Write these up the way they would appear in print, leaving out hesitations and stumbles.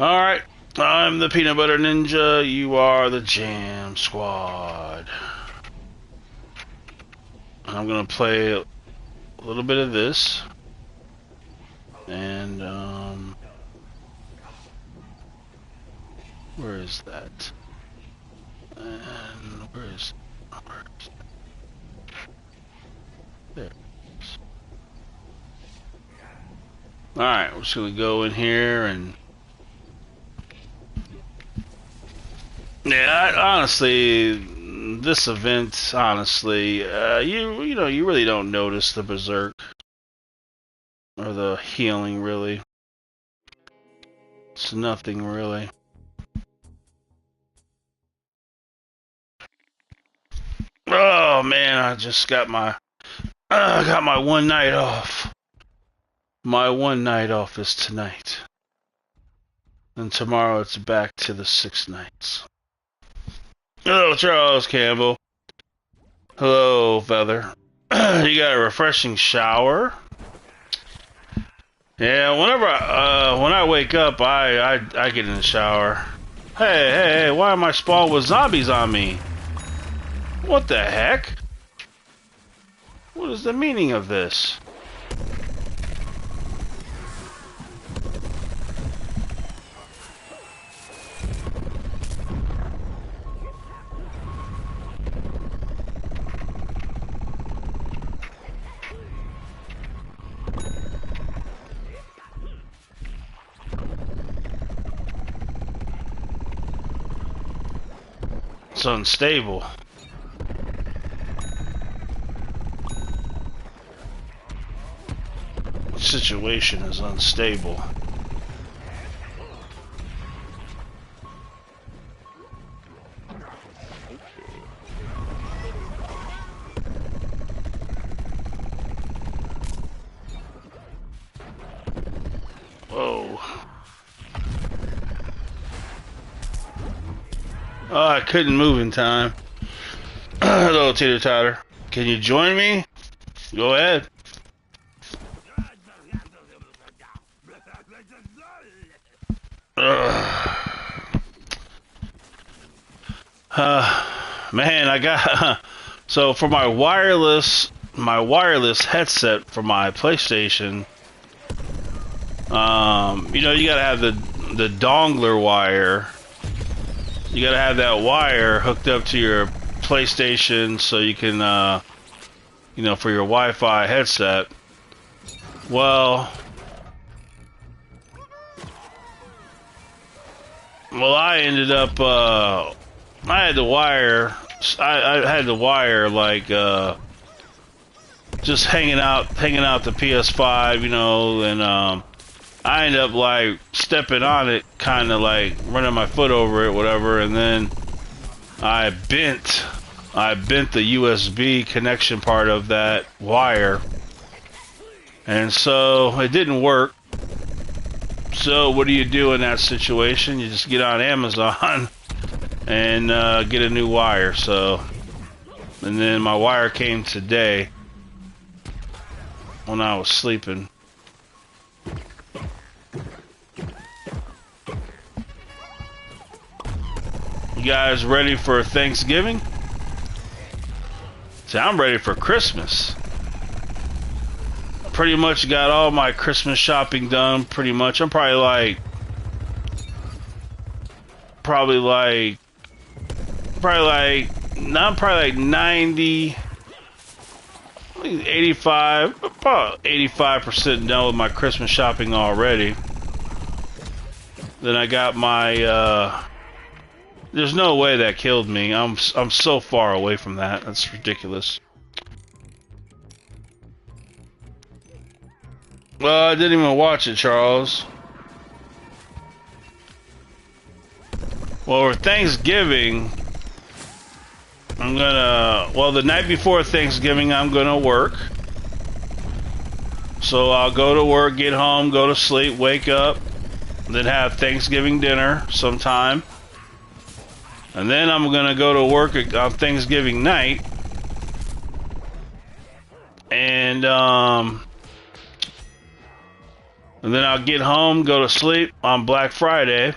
Alright, I'm the Peanut Butter Ninja, you are the Jam Squad. I'm gonna play a little bit of this. And, where is that? And where is there? Alright, we're just gonna go in here and yeah, honestly, this event, honestly, you know, you really don't notice the berserk or the healing, really. It's nothing, really. Oh man, I just got my one night off. My one night off is tonight, and tomorrow it's back to the 6 nights. Hello, Charles Campbell. Hello, Feather. You got a refreshing shower? Yeah, whenever when I wake up, I get in the shower. Hey, why am I spawned with zombies on me? What the heck? What is the meaning of this? It's unstable. The situation is unstable. Whoa. Oh, I couldn't move in time. Hello, Teeter Totter. Can you join me? Go ahead. Man, I got so for my wireless headset for my PlayStation. You know, you gotta have the dongler wire. You gotta have that wire hooked up to your PlayStation so you can, you know, for your Wi-Fi headset. Well, I ended up, I had the wire. I had the wire like just hanging out the PS5, you know, and I ended up like stepping on it, kind of like running my foot over it, whatever, and then I bent the USB connection part of that wire, and so it didn't work. So what do you do in that situation? You just get on Amazon and get a new wire. So, and then my wire came today when I was sleeping. You guys ready for Thanksgiving? See, I'm ready for Christmas. Pretty much got all my Christmas shopping done. Pretty much, I'm probably like 90, 85, about 85% done with my Christmas shopping already. Then I got my, there's no way that killed me. I'm so far away from that. That's ridiculous. Well, I didn't even watch it, Charles. Well, for Thanksgiving, the night before Thanksgiving, I'm gonna work. So I'll go to work, get home, go to sleep, wake up, then have Thanksgiving dinner sometime. And then I'm gonna go to work on Thanksgiving night. And And then I'll get home, go to sleep on Black Friday,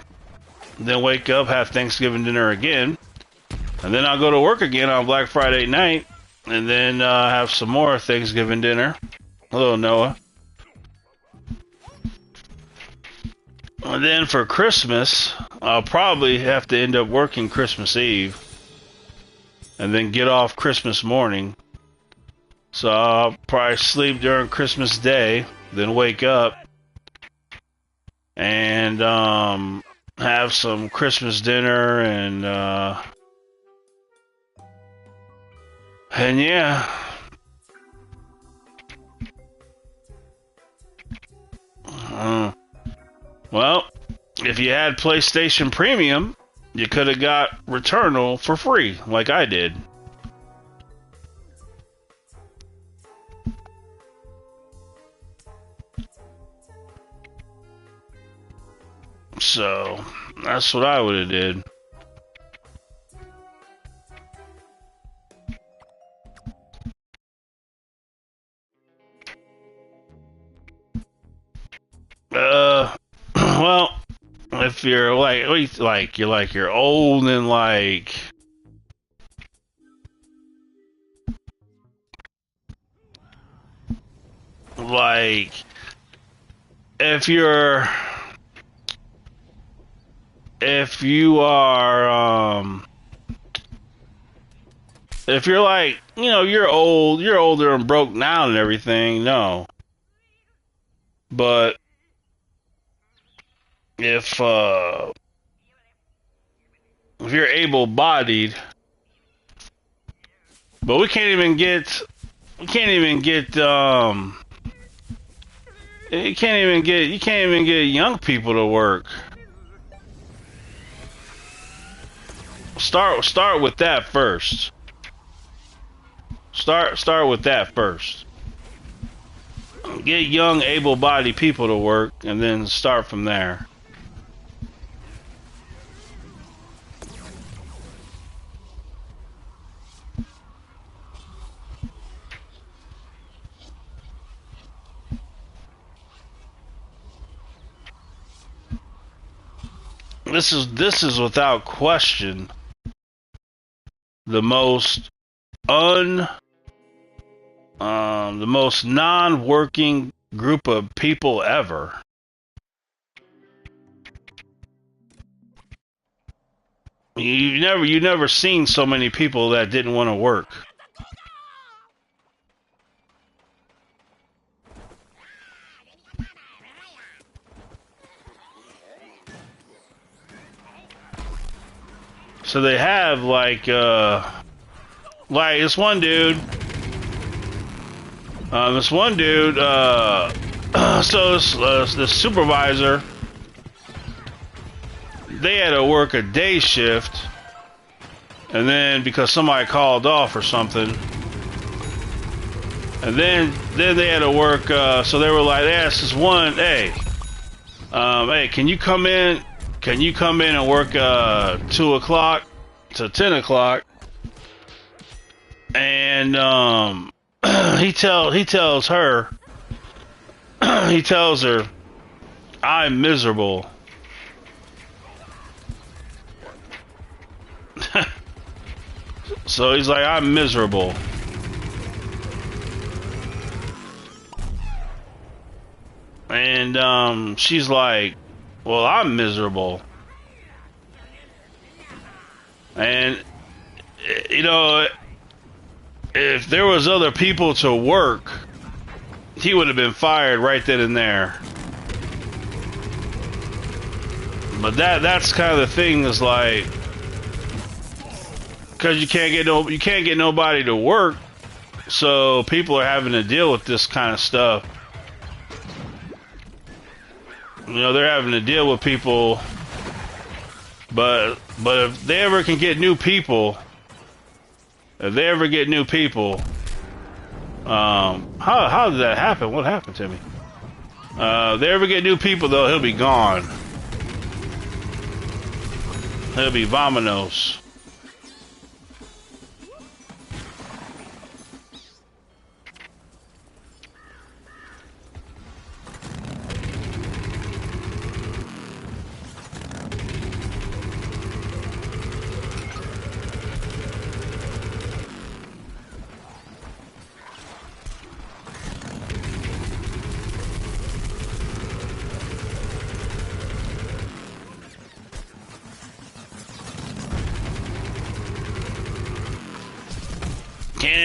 then wake up, have Thanksgiving dinner again, and then I'll go to work again on Black Friday night, and then have some more Thanksgiving dinner. Hello, Noah. And then for Christmas, I'll probably have to end up working Christmas Eve, and then get off Christmas morning. So I'll probably sleep during Christmas Day, then wake up, and have some Christmas dinner, and yeah. Well, if you had PlayStation Premium, you could have got Returnal for free, like I did. So, that's what I would have did. Well, if you're you're old and like if you are if you're like, you're old, you're older and broke now and everything, no. But if you're able-bodied, but we can't even get you can't even get young people to work. Start with that first. Start with that first. Get young, able-bodied people to work, and then start from there. This is without question the most non-working group of people ever. You never seen so many people that didn't want to work. So they have like this one dude. So the supervisor, they had to work a day shift, and then because somebody called off or something, and then they had to work. So they were like, they asked this one, hey, can you come in? Can you come in and work 2 o'clock to 10 o'clock? And he tells her, I'm miserable. So he's like, I'm miserable. And she's like, well, I'm miserable. And, if there was other people to work, he would have been fired right then and there. But that's kind of the thing, is like, because you can't get nobody to work, so people are having to deal with this kind of stuff. They're having to deal with people, but if they ever can get new people, how did that happen? What happened to me? If they ever get new people, though, he'll be gone. He'll be vamonos.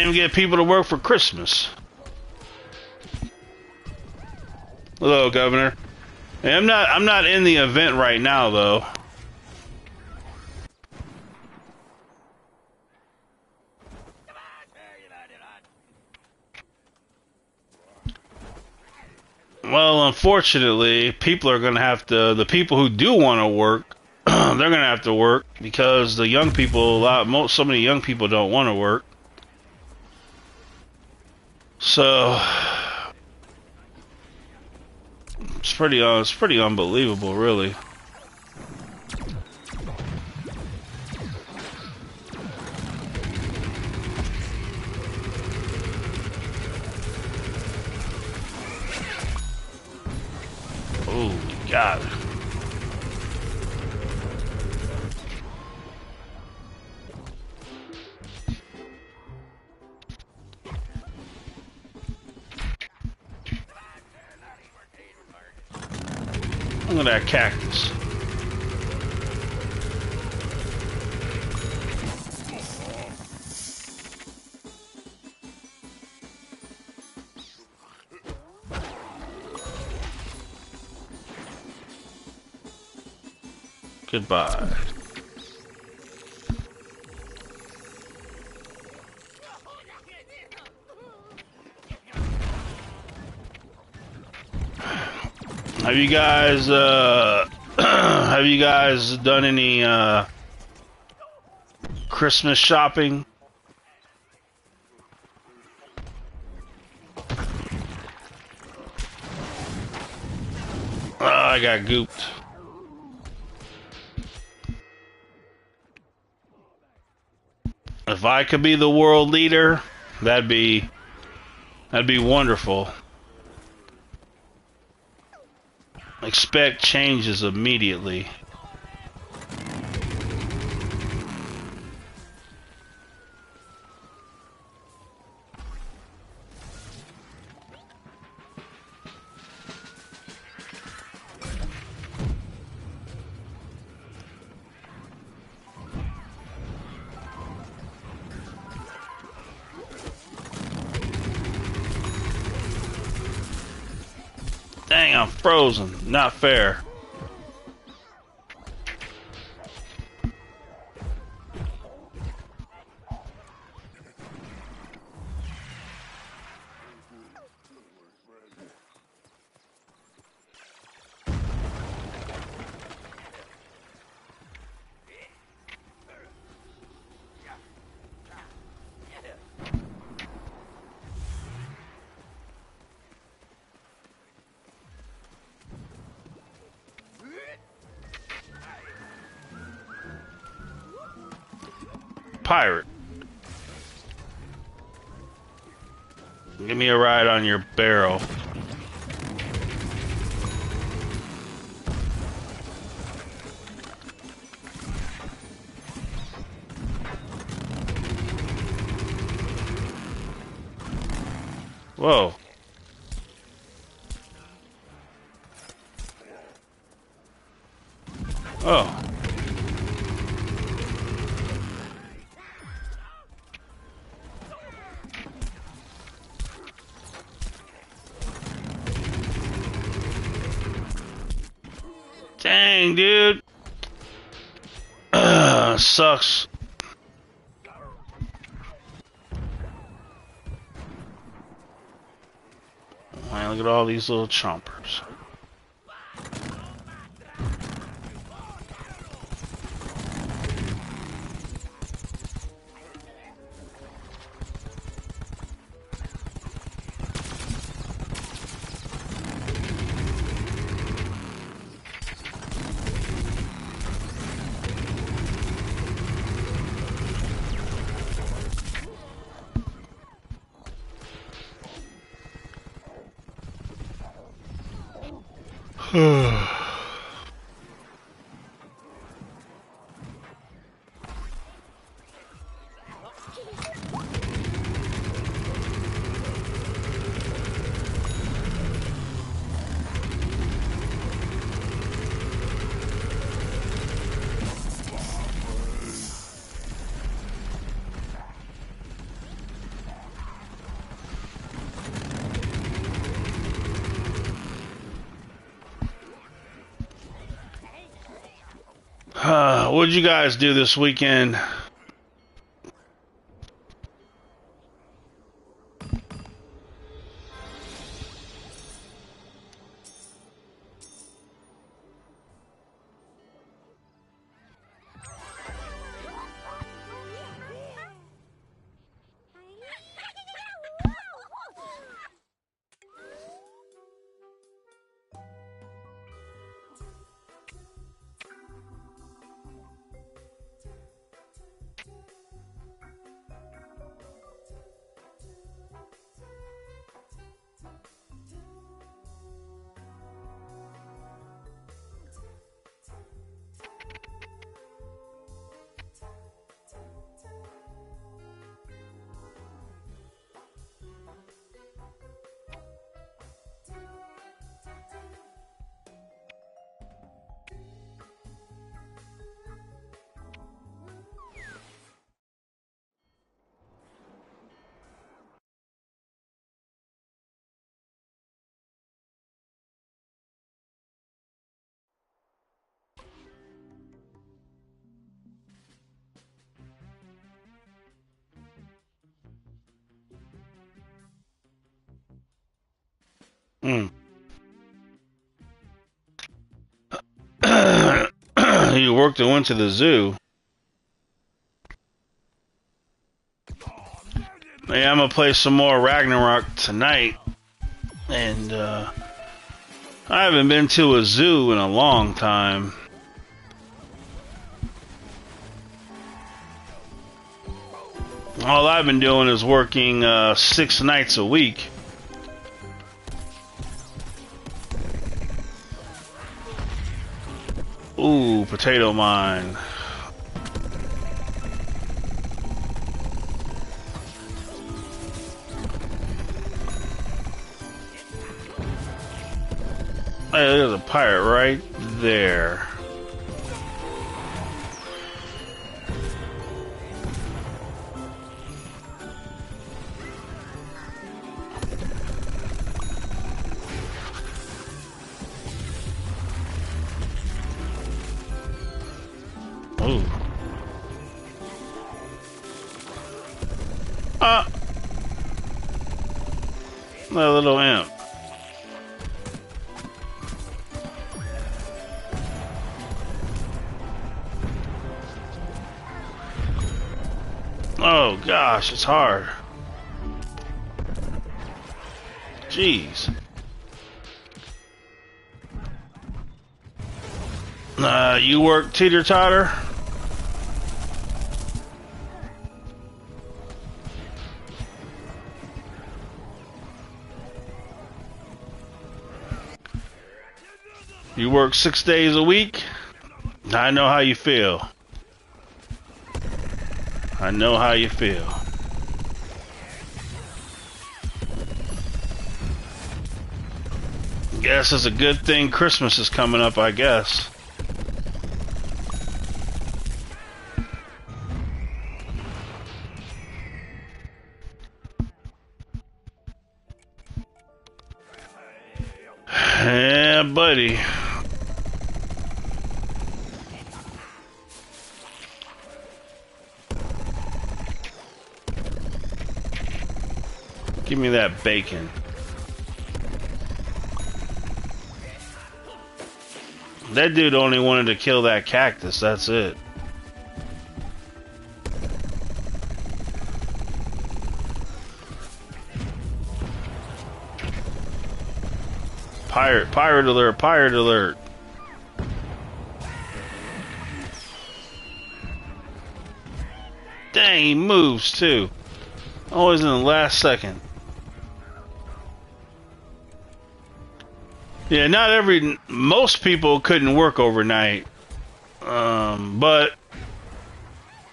even get people to work for Christmas. Hello, Governor. Hey, I'm not in the event right now, though. Well, unfortunately, people are gonna have to. The people who do want to work, they're gonna have to work because the young people, so many young people don't want to work. So it's pretty unbelievable, really. Oh God. Look at that cactus. Goodbye. Have you guys have you guys done any Christmas shopping? I got gooped. If I could be the world leader, that'd be wonderful. Expect changes immediately. Dang, I'm frozen. Not fair. Pirate. Give me a ride on your barrel. Whoa. Oh. Dang, dude. Sucks. Man, look at all these little chompers. What'd you guys do this weekend? Hmm. You worked and went to the zoo. Yeah, I'm gonna play some more Ragnarok tonight. And I haven't been to a zoo in a long time. All I've been doing is working 6 nights a week. Ooh, potato mine. Hey, there's a pirate right there. Ooh. That little imp. Oh gosh, it's hard. Jeez. You work teeter-totter? You work 6 days a week? I know how you feel. I know how you feel. Guess it's a good thing Christmas is coming up, I guess. Yeah, buddy. Give me that bacon. That dude only wanted to kill that cactus, that's it. Pirate alert, pirate alert. Dang, he moves too. Always in the last second. Yeah, most people couldn't work overnight. But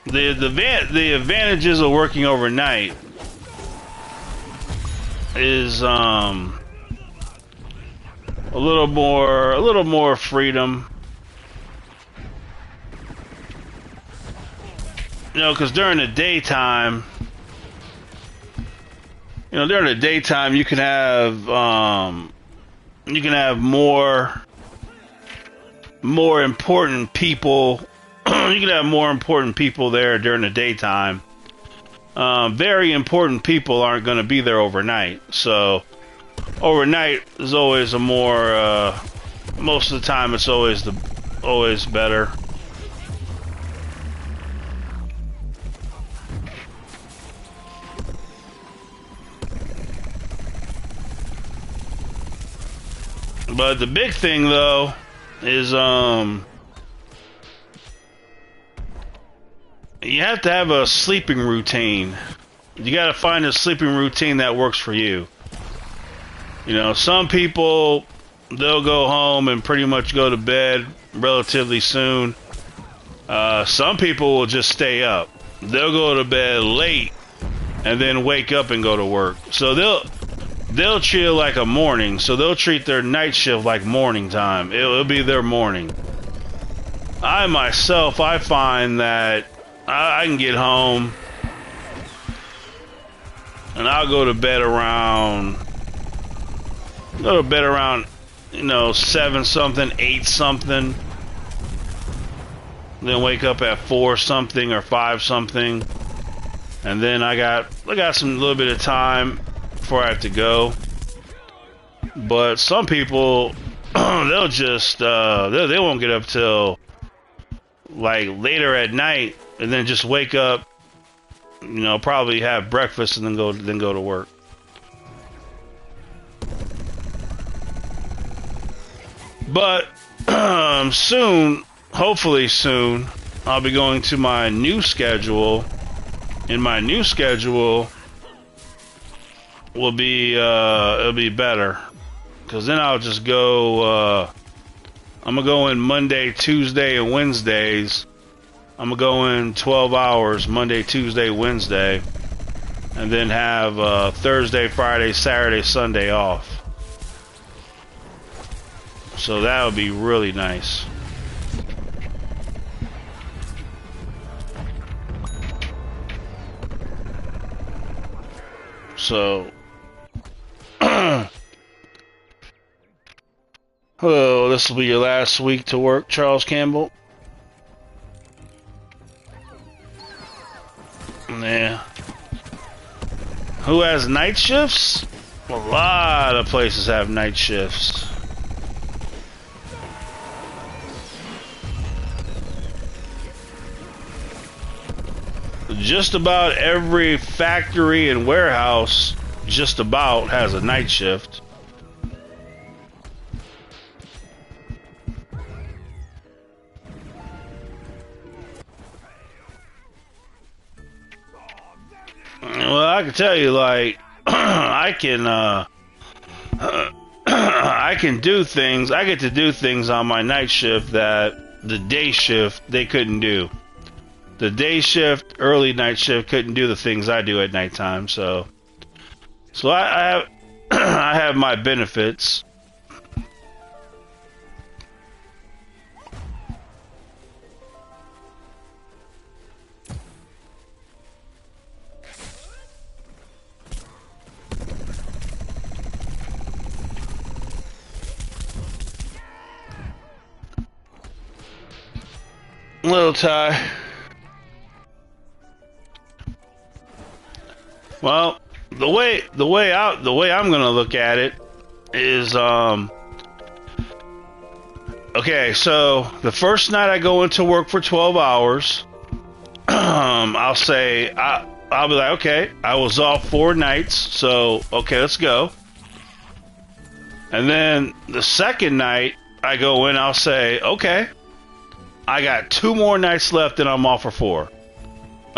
the advantages of working overnight is a little more freedom. You know, because during the daytime, you can have more important people you can have more important people there during the daytime. Very important people aren't going to be there overnight. So overnight is always a more. Most of the time, it's always better. But the big thing though is you have to have a sleeping routine. You got to find a sleeping routine that works for you. You know, some people, they'll go home and pretty much go to bed relatively soon. Some people will just stay up. They'll go to bed late and then wake up and go to work. So they'll treat it like a morning. So they'll treat their night shift like morning time. It'll be their morning. I myself, I find that I can get home and I'll go to bed around, you know, 7 something, 8 something. Then wake up at 4 something or 5 something. And then I got some little bit of time before I have to go. But some people, they'll just, they won't get up till like later at night and then just wake up, you know, probably have breakfast and then go to work. But soon, hopefully soon, I'll be going to my new schedule. And my new schedule will be it'll be better, because then I'll just go. I'm gonna go in Monday, Tuesday, and Wednesdays. I'm gonna go in 12 hours Monday, Tuesday, Wednesday, and then have Thursday, Friday, Saturday, Sunday off. So that would be really nice. So, oh, this will be your last week to work, Charles Campbell. Yeah. Who has night shifts? A lot of places have night shifts. Just about every factory and warehouse just about has a night shift. Well, I can tell you, like, I can do things. I get to do things on my night shift that the day shift they couldn't do. The day shift, early night shift couldn't do the things I do at nighttime. So I have I have my benefits. Little Ty. Well, the way I'm gonna look at it is okay, so the first night I go into work for 12 hours, I'll say I'll be like, okay, I was off 4 nights, so okay, let's go. And then the second night I go in, I'll say, okay, I got 2 more nights left and I'm off for 4.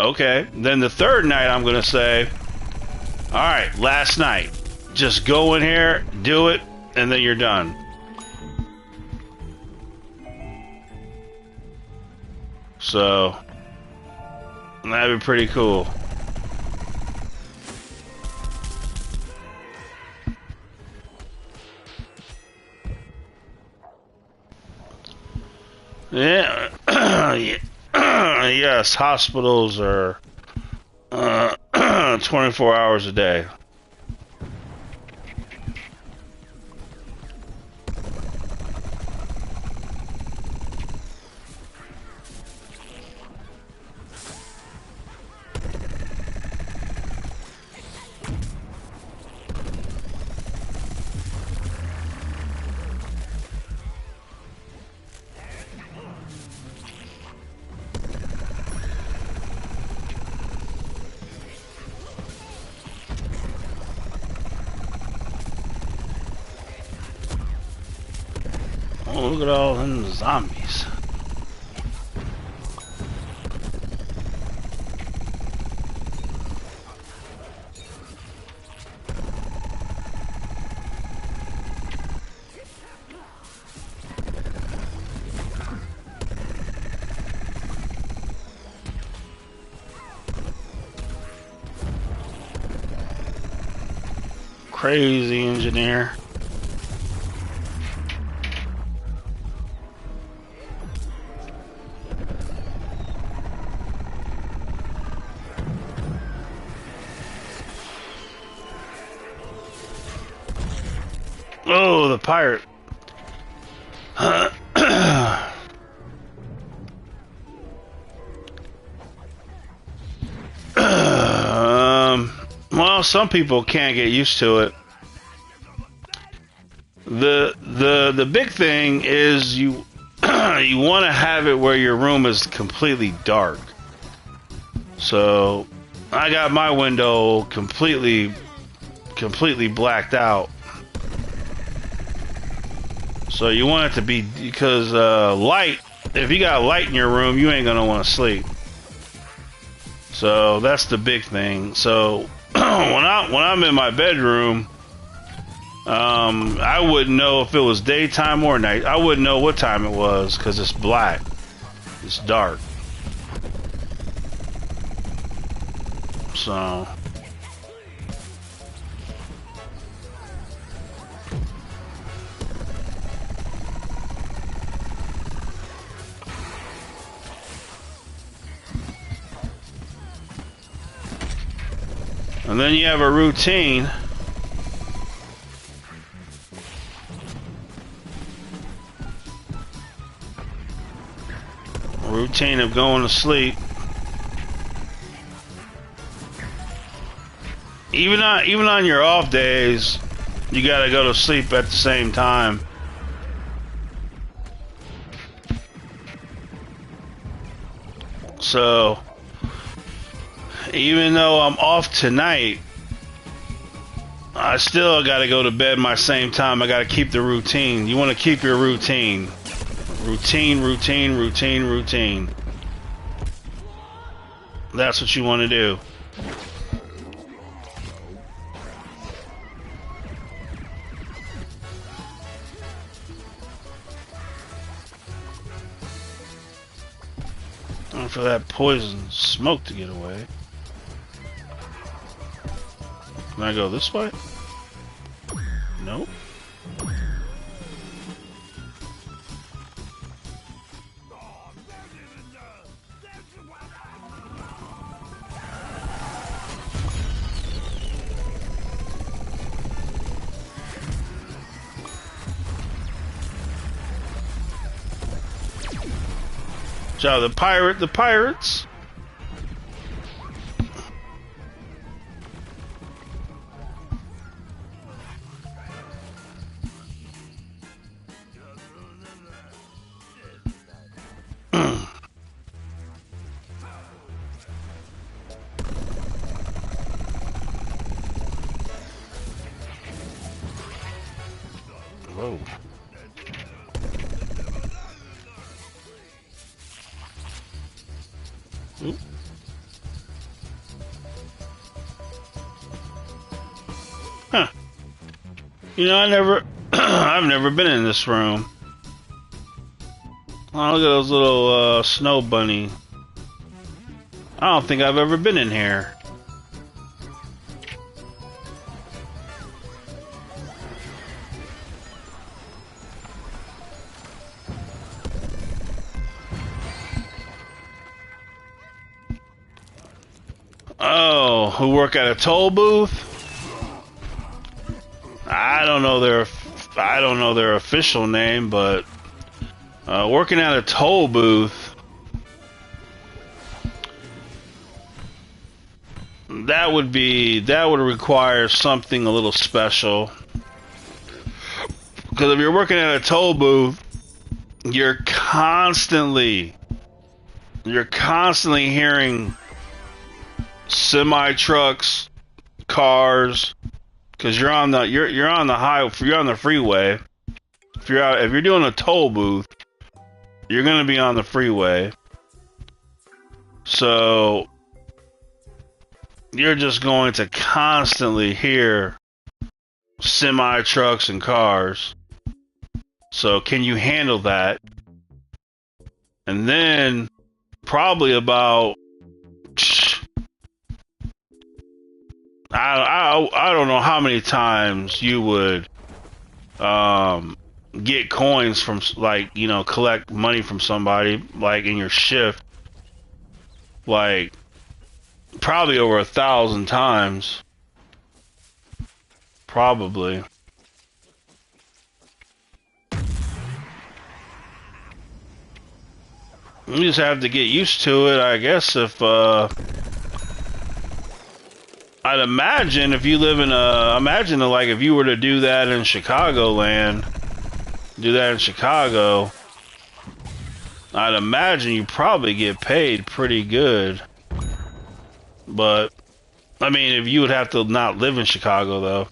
Okay. Then the third night I'm gonna say, all right, last night. Just go in here, do it, and then you're done. So that'd be pretty cool. Yeah. Yes, hospitals are 24 hours a day. look at all them zombies. Crazy engineer. Oh, the pirate. Well, some people can't get used to it. The big thing is you you want to have it where your room is completely dark. So I got my window completely blacked out. So you want it to be, because light, if you got light in your room, you ain't gonna want to sleep. So that's the big thing. So when I'm in my bedroom, I wouldn't know if it was daytime or night. I wouldn't know what time it was because it's black. It's dark. So and then you have a routine. Routine of going to sleep. Even on your off days, you gotta go to sleep at the same time. So even though I'm off tonight, I still gotta go to bed my same time. I gotta keep the routine. You want to keep your routine. Routine. That's what you want to do. And for that poison smoke to get away. Can I go this way? Nope. So the pirates. Whoa. Oop. Huh. You know, I've never been in this room. Oh, look at those little snow bunny. I don't think I've ever been in here. Oh, who work at a toll booth? I don't know their official name, but working at a toll booth, that would require something a little special. Because if you're working at a toll booth, you're constantly hearing semi trucks, cars, because you're on the freeway, if you're doing a toll booth, you're gonna be on the freeway. So you're just going to constantly hear semi trucks and cars. So can you handle that? And then probably about I don't know how many times you would get coins from, like, you know, collect money from somebody, like in your shift, like probably over 1,000 times, probably. You just have to get used to it, I guess. If I'd imagine if you live in like if you were to do that in Chicagoland, I'd imagine you probably get paid pretty good. But I mean, if you would have to not live in Chicago though.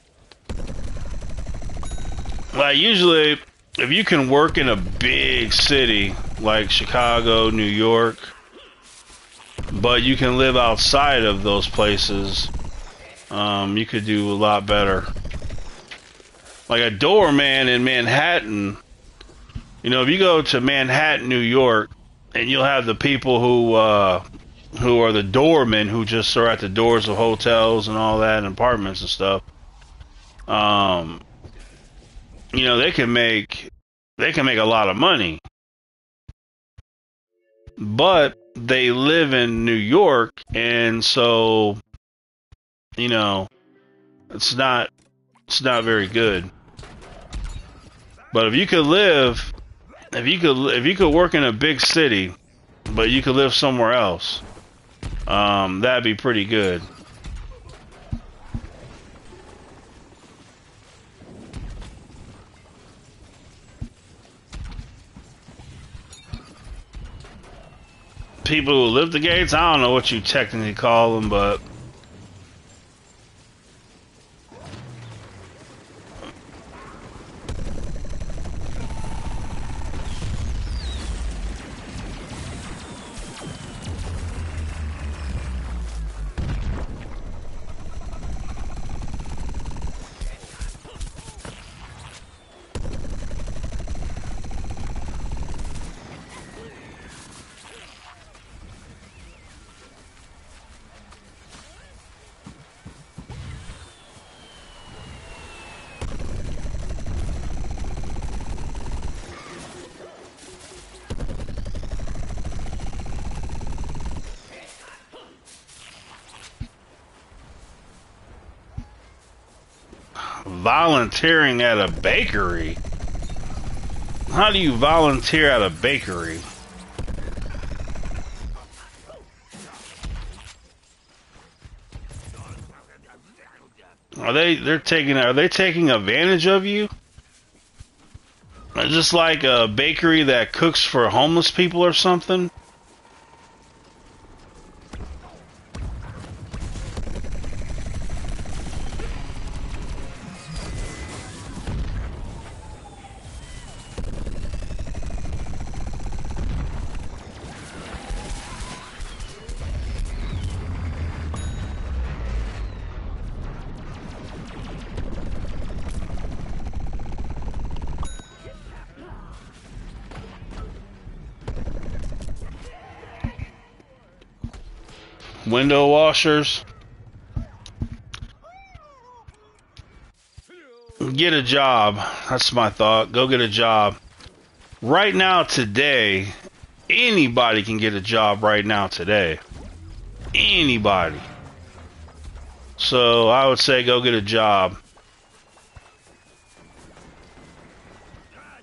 Like usually, if you can work in a big city like Chicago, New York, but you can live outside of those places, you could do a lot better. Like a doorman in Manhattan, you know, if you go to Manhattan, New York, and you'll have the people who are the doormen who just are at the doors of hotels and all that, and apartments and stuff. You know, they can make a lot of money, but they live in New York, and so, you know, it's not very good. But if you could work in a big city, but you could live somewhere else, that'd be pretty good. People who live the gates, I don't know what you technically call them, but volunteering at a bakery? How do you volunteer at a bakery? Are they taking advantage of you? Is this like a bakery that cooks for homeless people or something? Window washers? Get a job. That's my thought. Go get a job. Right now, today, anybody can get a job right now, today. Anybody. So, I would say go get a job.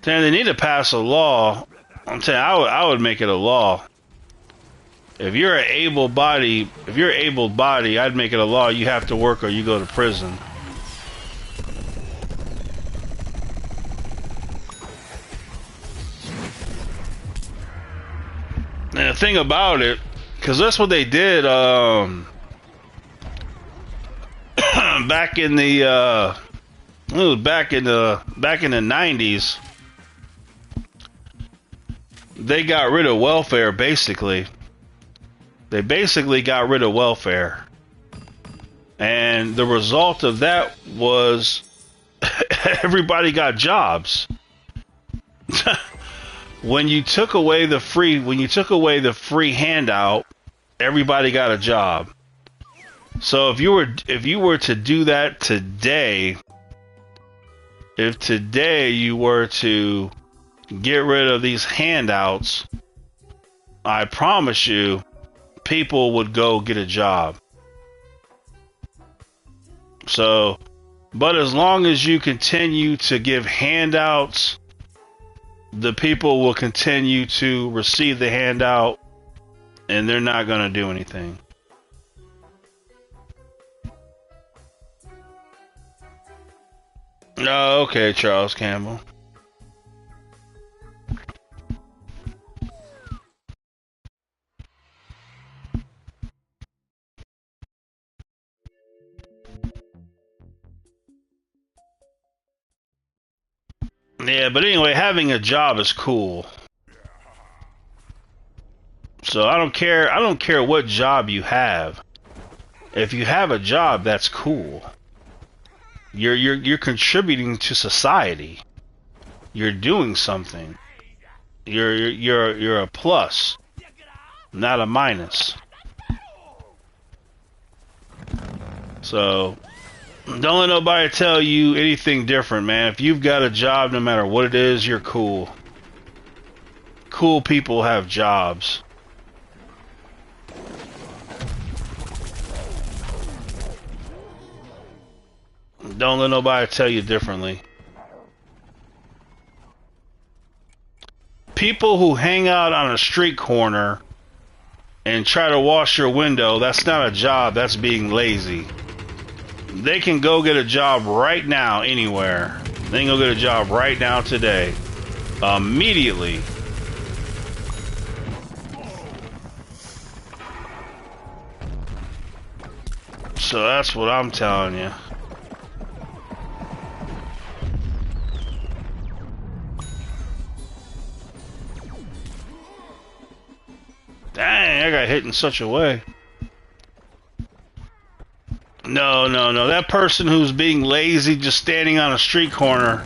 Then they need to pass a law. I'm saying I would make it a law. If you're an able-bodied, I'd make it a law. You have to work or you go to prison. And the thing about it, because that's what they did back in the 90s. they got rid of welfare, basically. They basically got rid of welfare. And the result of that was everybody got jobs. When you took away the free handout, everybody got a job. So if you were to do that today, if today you were to get rid of these handouts, I promise you, people would go get a job. So, but as long as you continue to give handouts, the people will continue to receive the handout, and they're not going to do anything. Oh, okay, Charles Campbell. Yeah, but anyway, having a job is cool. So I don't care what job you have. If you have a job, that's cool. You're contributing to society. You're doing something. You're a plus, not a minus. So don't let nobody tell you anything different, man. If you've got a job, no matter what it is, you're cool. Cool people have jobs. Don't let nobody tell you differently. People who hang out on a street corner and try to wash your window, that's not a job, that's being lazy. They can go get a job right now anywhere. They can go get a job right now today. Immediately. So that's what I'm telling you. Dang, I got hit in such a way. No. That person who's being lazy, just standing on a street corner,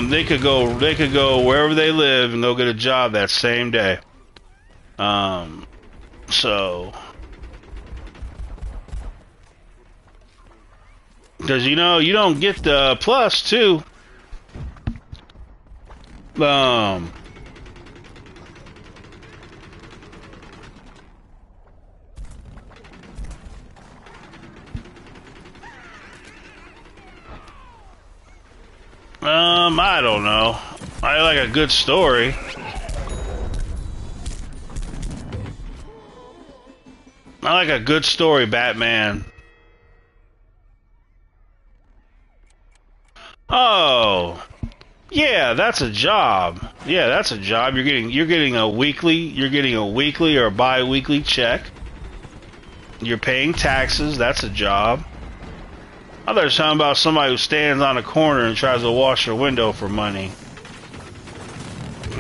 they could go wherever they live and go get a job that same day. So, because you don't get the plus too. I don't know. I like a good story. I like a good story, Batman. Oh, yeah, that's a job. Yeah, that's a job. You're getting a weekly or a bi-weekly check. You're paying taxes. That's a job. I thought you were talking about somebody who stands on a corner and tries to wash a window for money.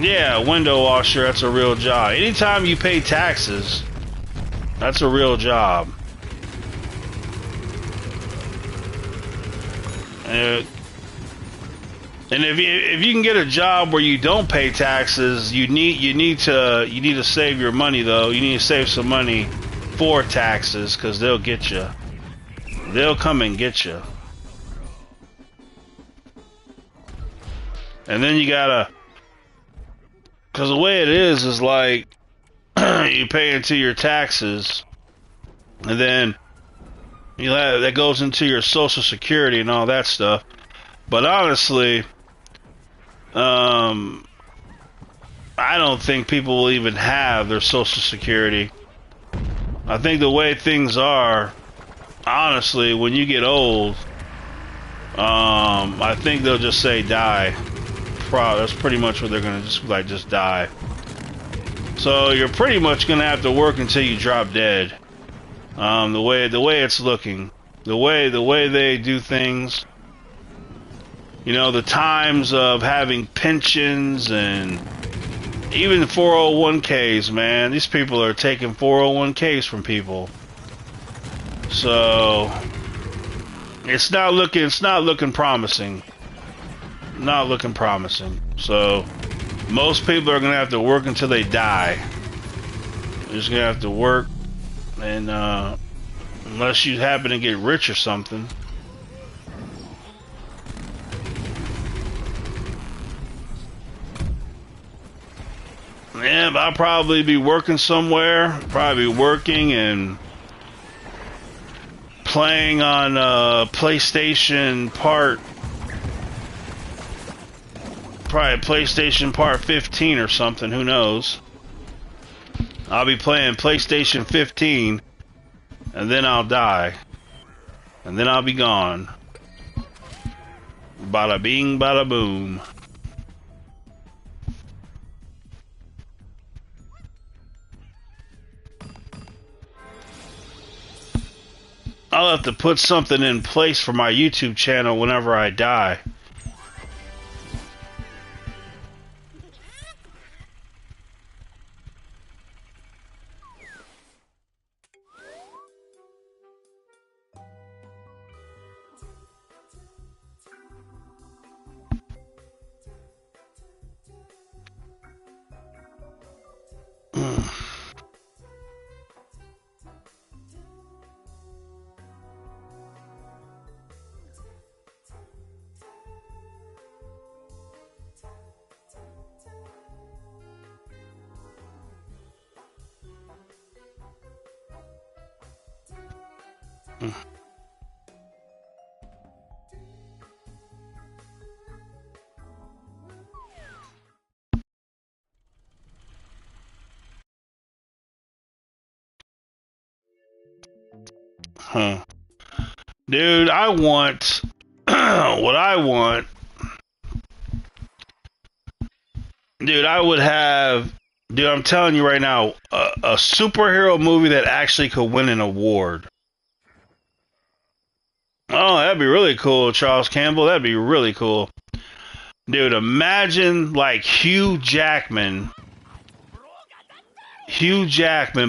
Yeah, window washer, that's a real job. Anytime you pay taxes, that's a real job. And if you can get a job where you don't pay taxes, you need to save your money though. You need to save some money for taxes because they'll get you. They'll come and get you. And then you gotta, because the way it is like you pay into your taxes, and then that goes into your Social Security and all that stuff. But honestly, I don't think people will even have their Social Security. I think the way things are, honestly, when you get old, I think they'll just say die. That's pretty much what they're gonna just die. So you're pretty much gonna have to work until you drop dead. The way it's looking, the way they do things. You know, the times of having pensions and Even 401ks, man. These people are taking 401ks from people. So it's not looking promising. Not looking promising. So most people are gonna have to work until they die. They're just gonna have to work, and unless you happen to get rich or something. Yeah, but I'll probably be working somewhere. Probably working and playing on PlayStation Part. Probably PlayStation Part 15 or something. Who knows? I'll be playing PlayStation 15, and then I'll die, and then I'll be gone. Bada bing, bada boom. I'll have to put something in place for my YouTube channel whenever I die. Huh. Dude, I want what I want. Dude, I would have. Dude, I'm telling you right now, a superhero movie that actually could win an award. Oh, that'd be really cool, Charles Campbell. That'd be really cool. Dude, imagine like Hugh Jackman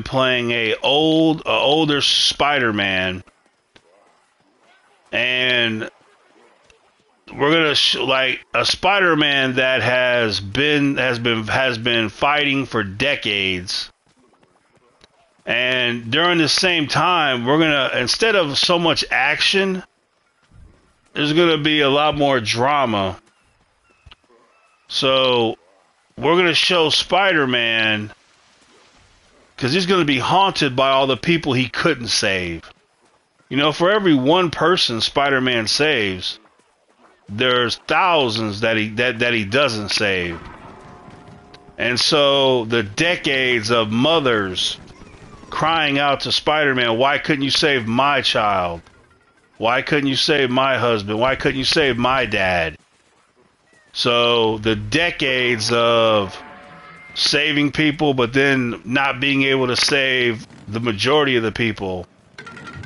playing a older Spider-Man, and we're gonna like a Spider-Man that has been fighting for decades, and during the same time, we're gonna, instead of so much action, there's gonna be a lot more drama. So we're gonna show Spider-Man, because he's going to be haunted by all the people he couldn't save. You know, for every one person Spider-Man saves, there's thousands that he doesn't save. And so the decades of mothers crying out to Spider-Man, why couldn't you save my child? Why couldn't you save my husband? Why couldn't you save my dad? So the decades of saving people, but then not being able to save the majority of the people.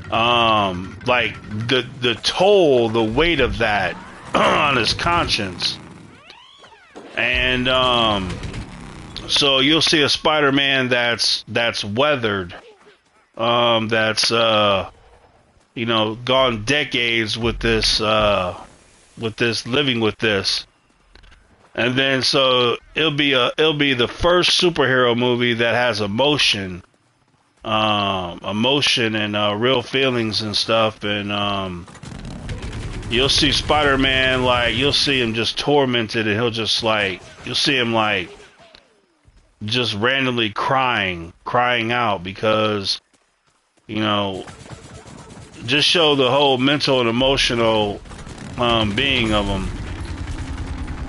Like the toll, the weight of that on his conscience. And so you'll see a Spider-Man that's weathered, that's you know, gone decades with this living with this. And then so it'll be the first superhero movie that has emotion and real feelings and stuff. And you'll see Spider-Man, like, you'll see him just tormented, and he'll just like, you'll see him like just randomly crying out because, you know, just show the whole mental and emotional being of him.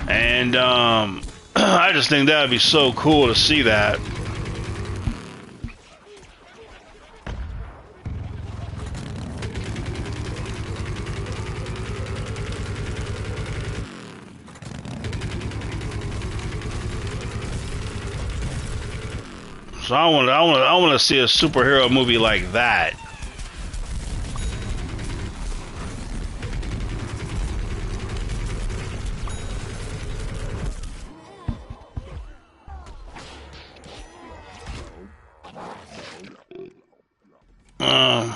And I just think that would be so cool to see that. So I want to see a superhero movie like that. Uh,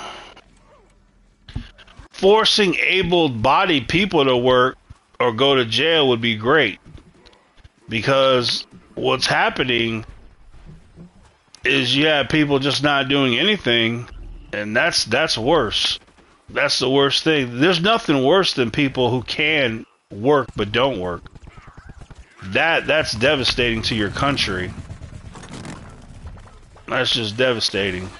Forcing able-bodied people to work or go to jail would be great, because what's happening is you have people just not doing anything, and that's worse. That's the worst thing. There's nothing worse than people who can work but don't work. That's devastating to your country. That's just devastating.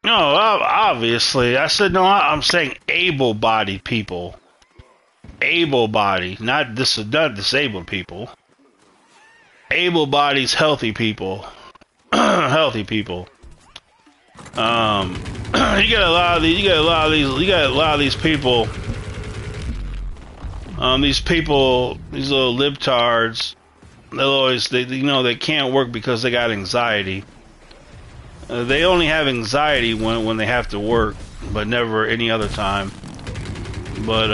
No, obviously. I said no. I'm saying able-bodied people. Able-bodied, not disabled people. Able-bodied, healthy people. Healthy people. You got a lot of these. You got a lot of these. You got a lot of these people. These people, these little libtards. They can't work because they got anxiety. They only have anxiety when they have to work, but never any other time. But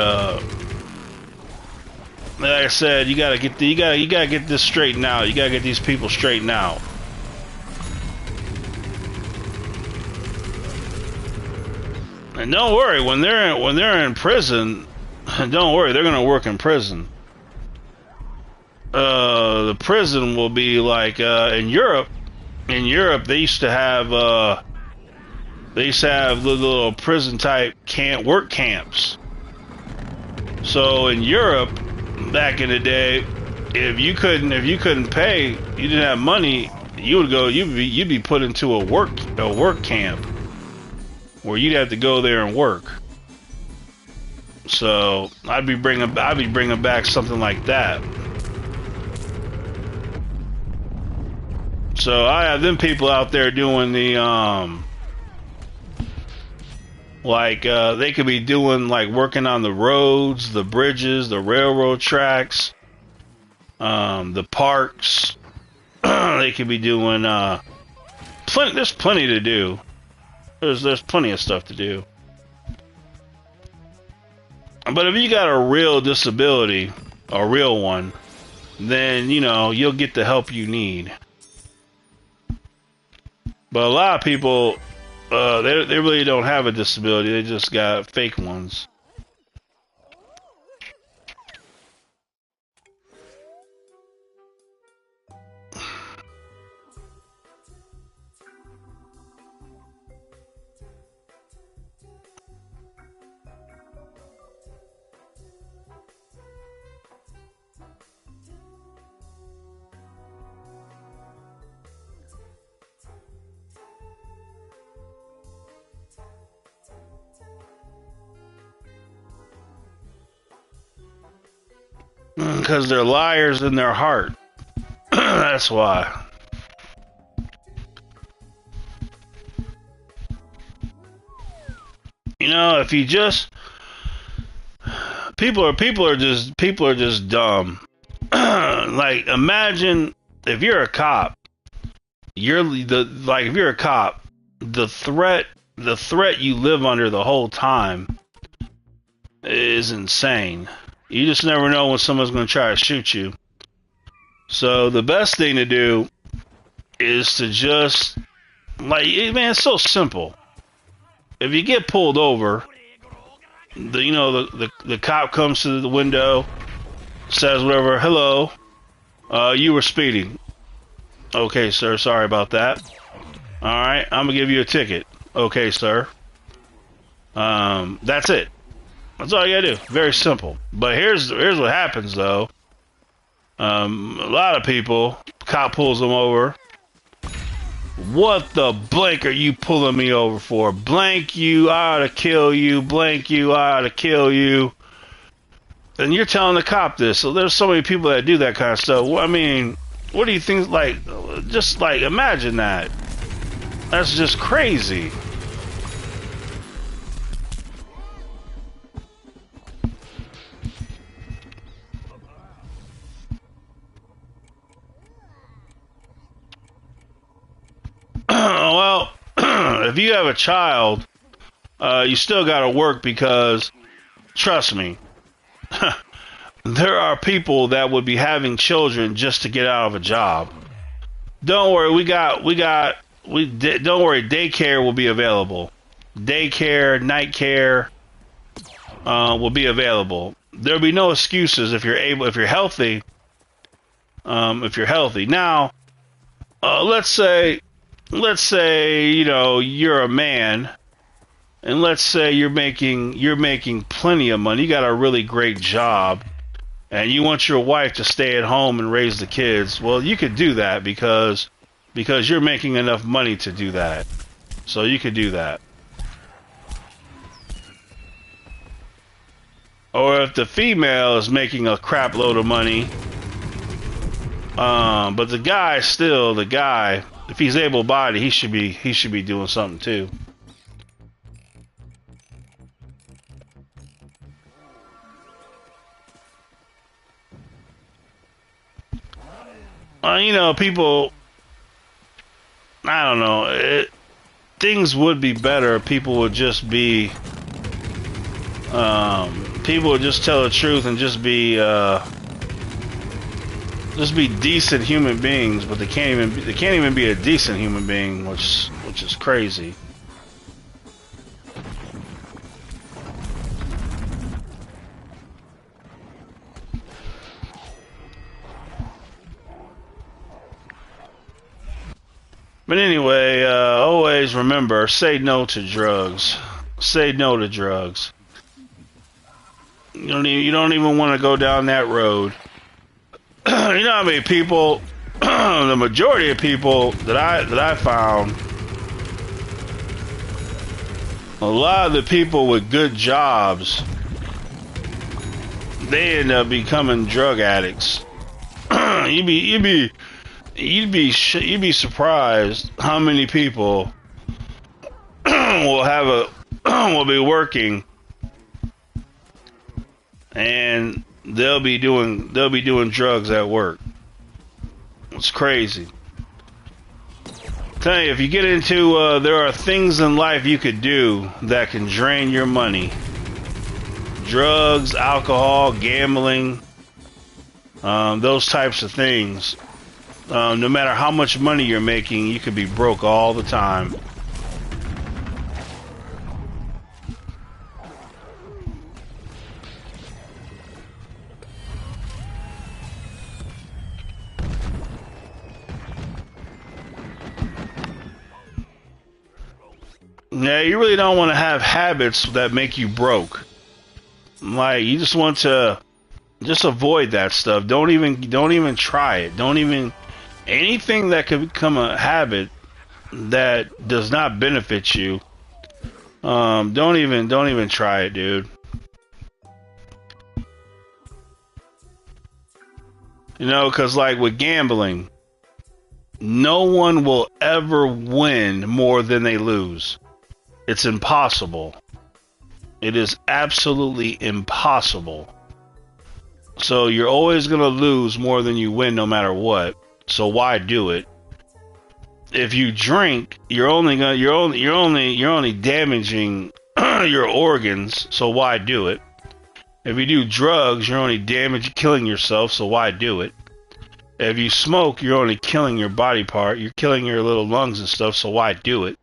like I said, you gotta get this straightened out. You gotta get these people straightened out. And don't worry, when they're in prison, don't worry, they're gonna work in prison. The prison will be like in Europe. In Europe, they used to have little prison type work camps. So in Europe, back in the day, if you couldn't pay, you didn't have money, you'd be put into a work camp where you'd have to go there and work. So I'd be bringing back something like that. So I have them people out there doing the they could be doing like working on the roads, the bridges, the railroad tracks, the parks. They could be doing there's plenty to do. There's plenty of stuff to do. But if you got a real disability, a real one, then you'll get the help you need. But a lot of people, they really don't have a disability. They just got fake ones. Because they're liars in their heart. That's why. If you just people are just dumb. Like, imagine if you're a cop, if you're a cop, the threat you live under the whole time is insane. You just never know when someone's going to try to shoot you. So the best thing to do is to just, it's so simple. If you get pulled over, the cop comes to the window, says whatever, hello, you were speeding. Okay, sir, sorry about that. All right, I'm going to give you a ticket. Okay, sir. That's it. That's all you gotta do. Very simple. But here's what happens though. A lot of people, cop pulls them over. What the blank are you pulling me over for? Blank you, I ought to kill you. Blank you, I ought to kill you. And you're telling the cop this. So there's so many people that do that kind of stuff. I mean, what do you think? Just imagine that. That's just crazy. Well, if you have a child, you still got to work because, trust me, there are people that would be having children just to get out of a job. Don't worry, don't worry, daycare will be available. Daycare, night care, will be available. There'll be no excuses if you're healthy. If you're healthy. Now, let's say, you're a man, and let's say you're making plenty of money. You got a really great job, and you want your wife to stay at home and raise the kids. Well, you could do that because you're making enough money to do that. So you could do that. Or if the female is making a crap load of money, but the guy, if he's able-bodied, he should be doing something too. People, I don't know, things would be better. People would just be, people would just tell the truth and just be decent human beings, but they can't even be a decent human being, which is crazy. But anyway, always remember, say no to drugs. Say no to drugs. You don't even want to go down that road. You know how many people, the majority of people that I found, a lot of the people with good jobs, they end up becoming drug addicts. You'd be surprised how many people will be working, and they'll be doing drugs at work. It's crazy. Tell you, if you get into, there are things in life you could do that can drain your money. Drugs, alcohol, gambling, those types of things. No matter how much money you're making, you could be broke all the time. Yeah, you really don't want to have habits that make you broke. Like, you just want to just avoid that stuff. Don't even try it. Anything that could become a habit that does not benefit you. Don't even try it, dude. Because like with gambling, no one will ever win more than they lose. It's impossible. It is absolutely impossible. So you're always going to lose more than you win no matter what. So why do it? If you drink, you're only damaging your organs, so why do it? If you do drugs, you're only killing yourself, so why do it? If you smoke, you're only killing your body part, you're killing your little lungs and stuff, so why do it?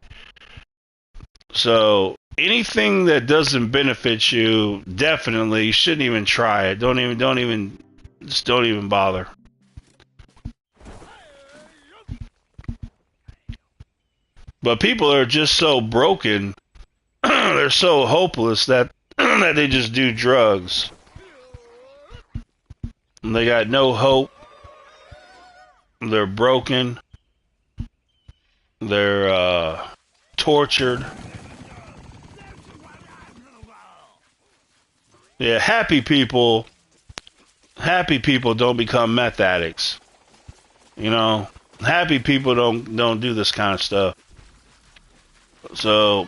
So anything that doesn't benefit you, definitely you shouldn't even try it. Don't even bother. But people are just so broken, they're so hopeless that that they just do drugs. And they got no hope. They're broken. They're tortured. Yeah, happy people don't become meth addicts. Happy people don't do this kind of stuff. So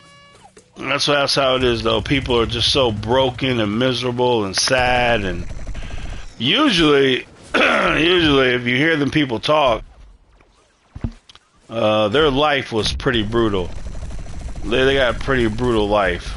that's how it is, though. People are just so broken and miserable and sad, and usually, usually, if you hear them people talk, their life was pretty brutal. They got a pretty brutal life.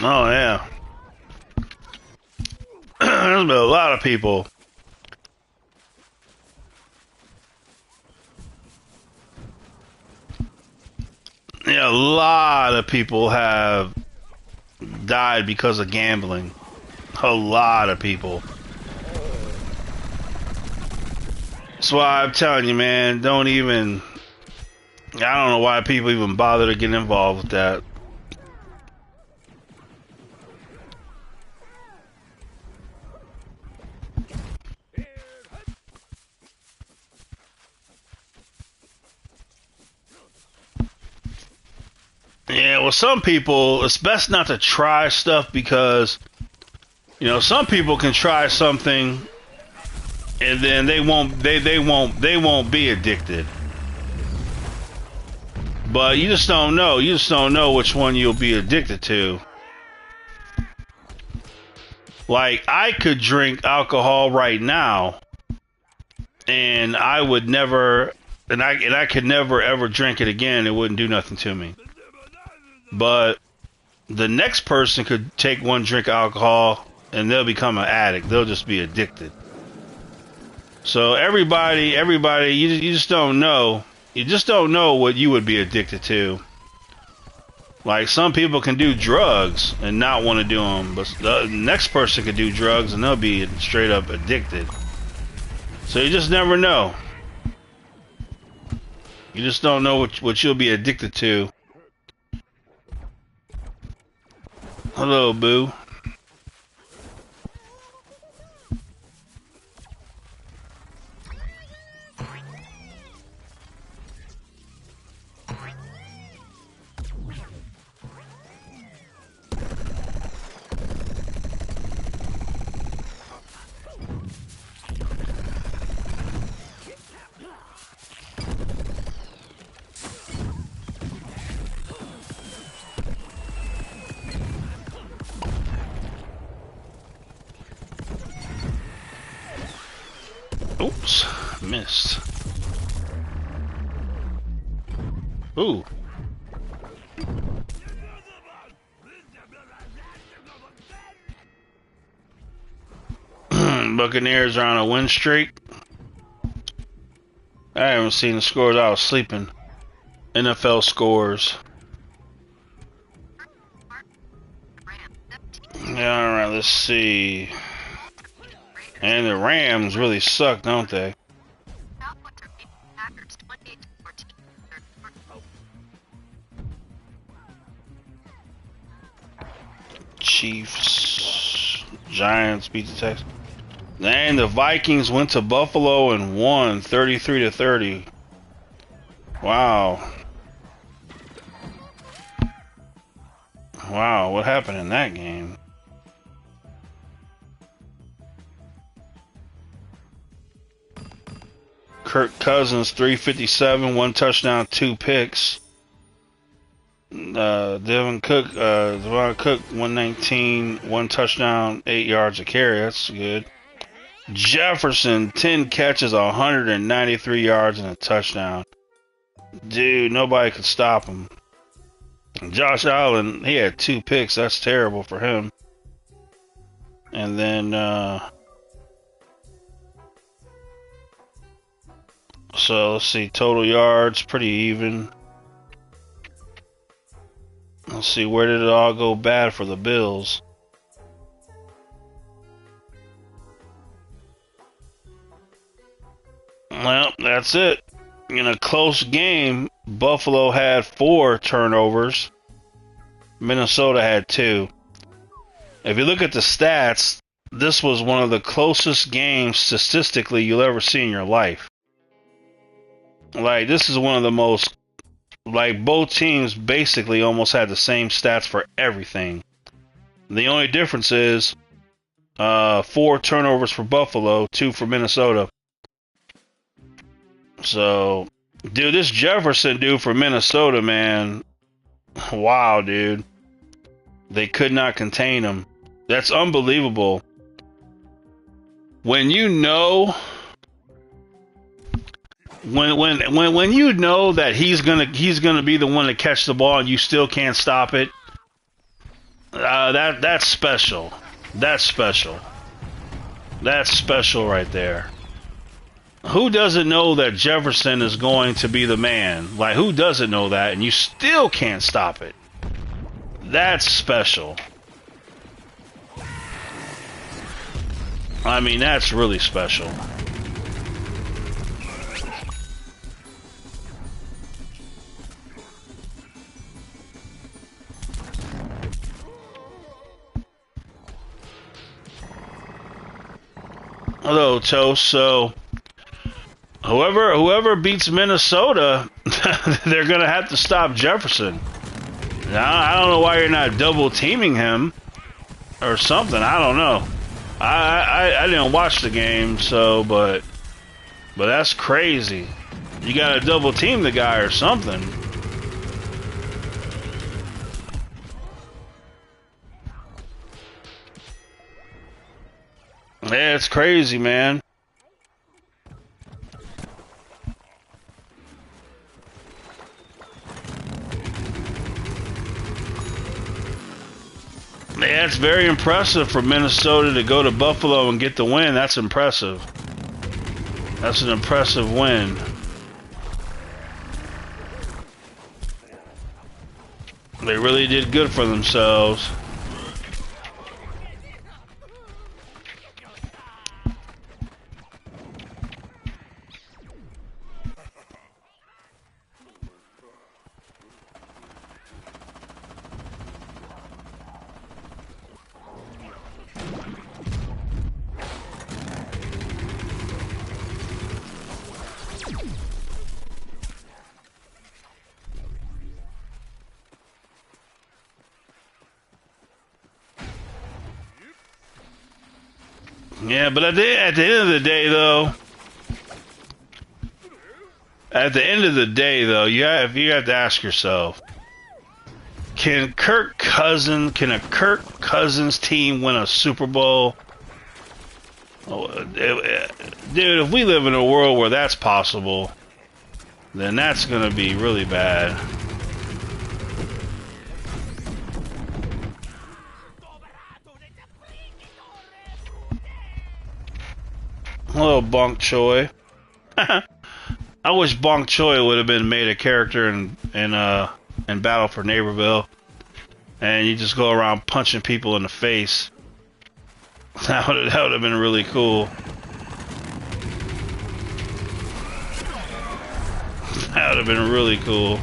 Oh yeah, there's been a lot of people. Yeah, a lot of people have died because of gambling. A lot of people. That's why I'm telling you, man, don't even... I don't know why people even bother to get involved with that. Yeah, well, some people, it's best not to try stuff because, you know, some people can try something and then they won't be addicted. But you just don't know. You just don't know which one you'll be addicted to. Like, I could drink alcohol right now, and I would never, and I could never ever drink it again. It wouldn't do nothing to me. But the next person could take one drink of alcohol, and they'll become an addict. They'll just be addicted. So everybody, you just don't know. You just don't know what you would be addicted to. Like, some people can do drugs and not want to do them, but the next person could do drugs and they'll be straight up addicted. So you just never know. You just don't know what you'll be addicted to. Hello, boo. Oops, missed. Ooh. Buccaneers are on a win streak. I haven't seen the scores. I was sleeping. NFL scores. Yeah, alright, let's see. And the Rams really suck, don't they? Chiefs. Giants beat the Texans. And the Vikings went to Buffalo and won 33-30. Wow. Wow, what happened in that game? Kirk Cousins, 357, 1 touchdown, 2 picks. Devin Cook, 119, 1 touchdown, 8 yards a carry. That's good. Jefferson, 10 catches, 193 yards, and a touchdown. Dude, nobody could stop him. Josh Allen, he had 2 picks. That's terrible for him. And then, so let's see, total yards, pretty even. Let's see, where did it all go bad for the Bills? Well, that's it. In a close game, Buffalo had 4 turnovers. Minnesota had 2. If you look at the stats, this was one of the closest games statistically you'll ever see in your life. Like, this is one of the most, like, both teams basically almost had the same stats for everything. The only difference is 4 turnovers for Buffalo, 2 for Minnesota. So, dude, this Jefferson dude for Minnesota, man, wow, dude. They could not contain him. That's unbelievable. When you know, when you know that he's gonna be the one to catch the ball and you still can't stop it, that's special. That's special. That's special right there. Who doesn't know that Jefferson is going to be the man? Like, who doesn't know that? And you still can't stop it. That's special. I mean, that's really special. Hello, Toast. So, whoever beats Minnesota, they're gonna have to stop Jefferson. Now, I don't know why you're not double teaming him or something. I don't know. I didn't watch the game, so but that's crazy. You gotta double team the guy or something. Yeah, it's crazy, man. Yeah, it's very impressive for Minnesota to go to Buffalo and get the win. That's impressive. That's an impressive win. They really did good for themselves. Yeah, but at the end of the day, though, you have to ask yourself: can a Kirk Cousins team win a Super Bowl? Dude, if we live in a world where that's possible, then that's gonna be really bad. Hello, Bonk Choi. I wish Bonk Choi would have been made a character in Battle for Neighborville, and you just go around punching people in the face. That would have been really cool. That would have been really cool.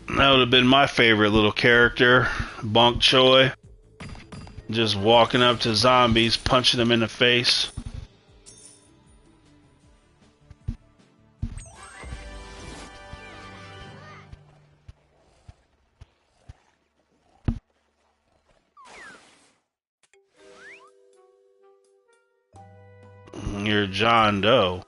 That would have been my favorite little character, Bonk Choi. Just walking up to zombies, punching them in the face. You're John Doe.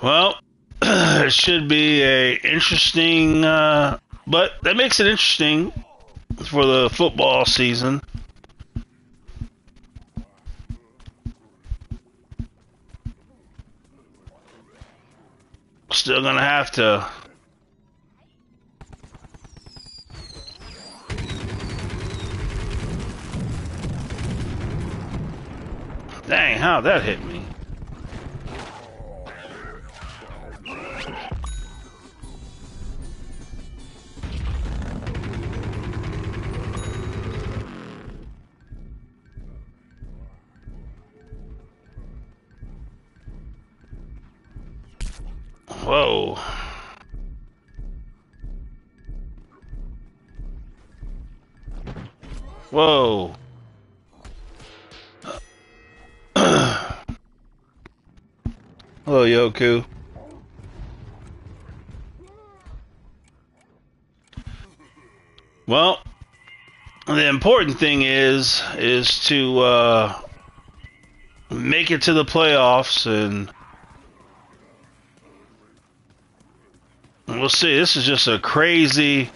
Well, it should be a interesting, but that makes it interesting for the football season. Still gonna have to. Dang, how'd that hit me? Whoa. Whoa. Hello, Yoku. Well, the important thing is to make it to the playoffs, and we'll see. This is just a crazy.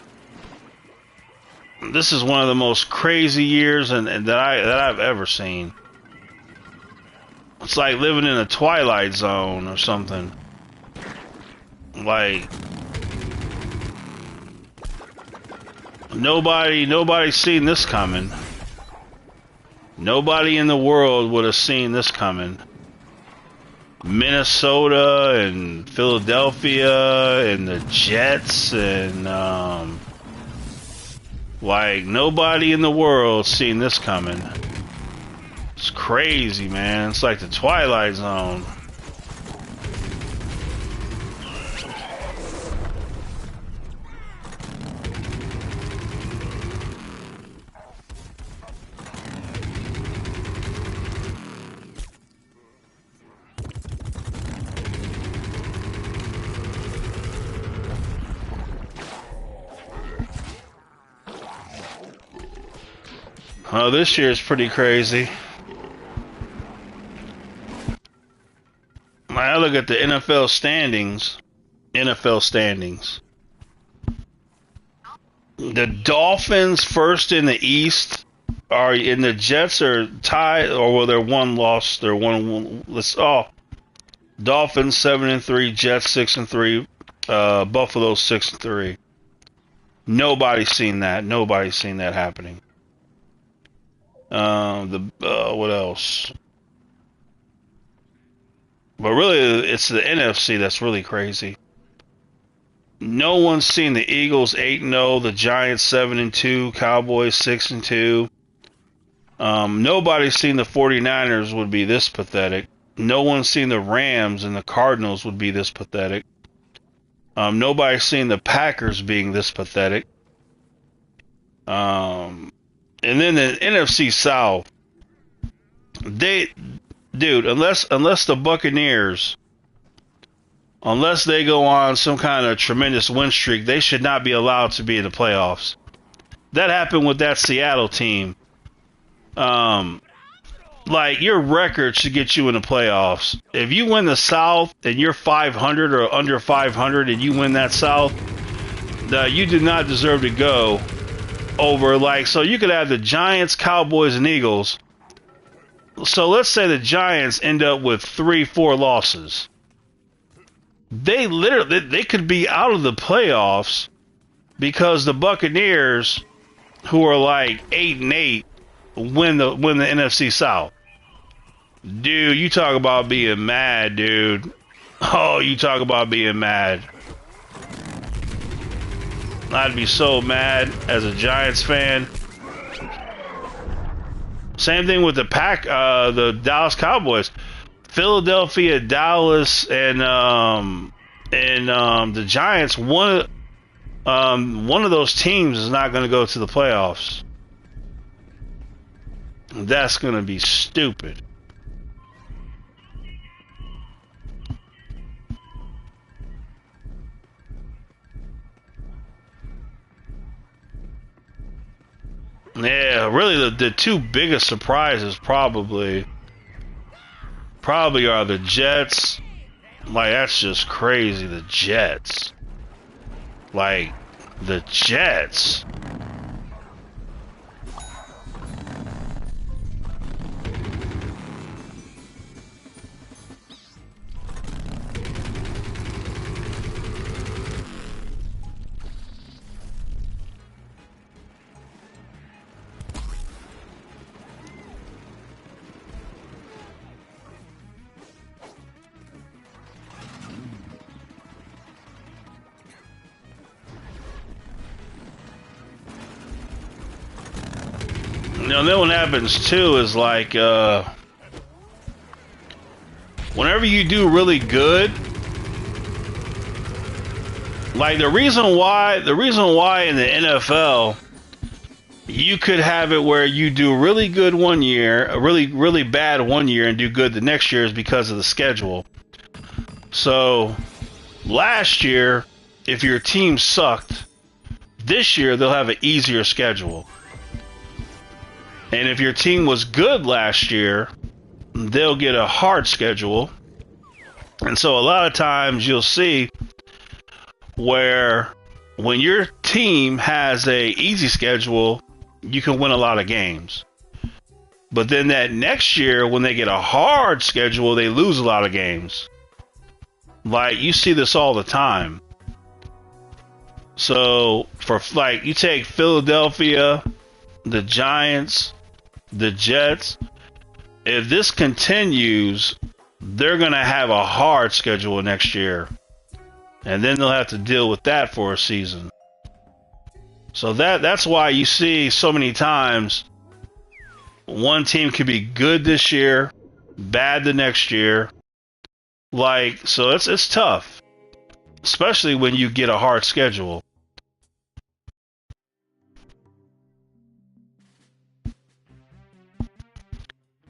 This is one of the most crazy years and that I've ever seen. It's like living in a Twilight Zone or something. Like nobody's seen this coming. Nobody in the world would have seen this coming. Minnesota and Philadelphia and the Jets and like nobody in the world seen this coming. It's crazy, man. It's like the Twilight Zone. Oh, this year is pretty crazy. I look at the NFL standings. The Dolphins first in the East are in the Jets are tied, or well, they're one loss. They're one. Dolphins 7-3, Jets 6-3, Buffalo 6-3. Nobody's seen that. Nobody's seen that happening. What else? But really, it's the NFC that's really crazy. No one's seen the Eagles 8-0, the Giants 7-2, Cowboys 6-2. Nobody's seen the 49ers would be this pathetic. No one's seen the Rams and the Cardinals would be this pathetic. Nobody's seen the Packers being this pathetic. And then the NFC South, unless the Buccaneers, unless they go on some kind of tremendous win streak, they should not be allowed to be in the playoffs. That happened with that Seattle team. Like, your record should get you in the playoffs. If you win the South and you're 500 or under 500 and you win that South, you do not deserve to go over, like, so you could have the Giants, Cowboys, and Eagles. So let's say the Giants end up with 3-4 losses. They could be out of the playoffs because the Buccaneers, who are like 8-8, win the NFC South. Dude, you talk about being mad, dude. Oh, you talk about being mad. I'd be so mad as a Giants fan. Same thing with the Dallas Cowboys. Philadelphia, Dallas, and the Giants. One of those teams is not going to go to the playoffs. That's going to be stupid. Yeah, really, the two biggest surprises probably are the Jets Like, that's just crazy. The Jets. Like, the Jets. You know, then what happens too is like, whenever you do really good, like the reason why in the NFL, you could have it where you do really good one year, really bad one year, and do good the next year is because of the schedule. So, last year, if your team sucked, this year they'll have an easier schedule. And if your team was good last year, they'll get a hard schedule. And so a lot of times you'll see where when your team has a easy schedule, you can win a lot of games. But then that next year, when they get a hard schedule, they lose a lot of games. Like, you see this all the time. So, for like, you take Philadelphia, the Giants, the Jets. If this continues, they're going to have a hard schedule next year. And then they'll have to deal with that for a season. So that's why you see so many times one team could be good this year, bad the next year. Like, so it's tough, especially when you get a hard schedule.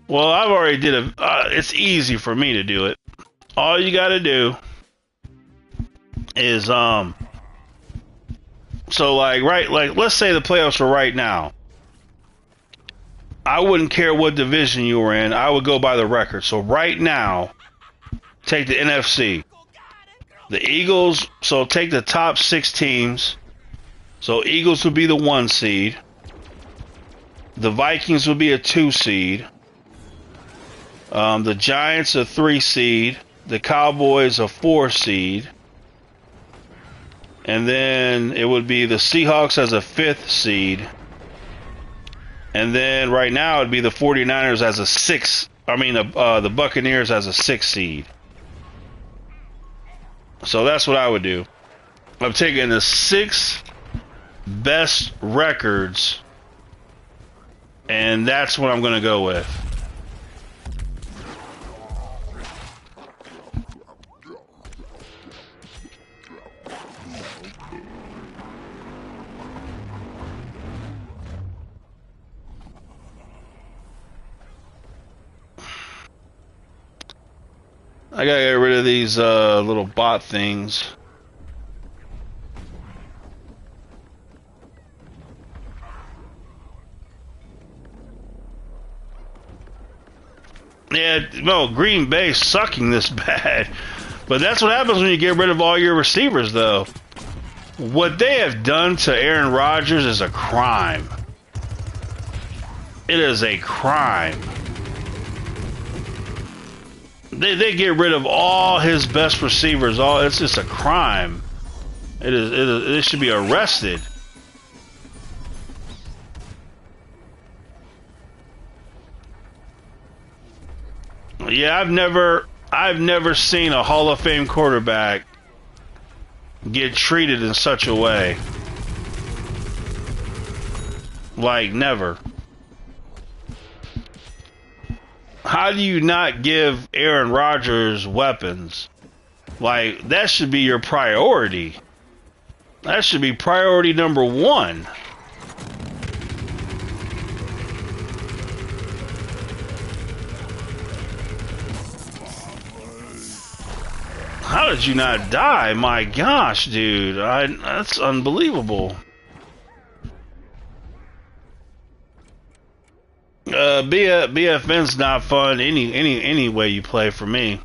Well, I've already did it. It's easy for me to do it. All you got to do is so like let's say the playoffs are right now. I wouldn't care what division you were in. I would go by the record. So right now, take the NFC. The Eagles, so take the top 6 teams. So Eagles would be the 1 seed. The Vikings would be a 2 seed. The Giants a 3 seed. The Cowboys a 4 seed. And then it would be the Seahawks as a 5th seed. And then right now it'd be the 49ers as a 6th. I mean the Buccaneers as a 6th seed. So that's what I would do. I'm taking the 6 best records, and that's what I'm going to go with. I gotta get rid of these little bot things. Yeah, no, Green Bay sucking this bad. But that's what happens when you get rid of all your receivers, though. What they have done to Aaron Rodgers is a crime. It is a crime. They get rid of all his best receivers. It's just a crime. It should be arrested. Yeah, I've never seen a Hall of Fame quarterback get treated in such a way. Like, never. How do you not give Aaron Rodgers weapons? Like, that should be your priority. That should be priority number 1. How did you not die? My gosh, dude. That's unbelievable. BFN's not fun any way you play for me.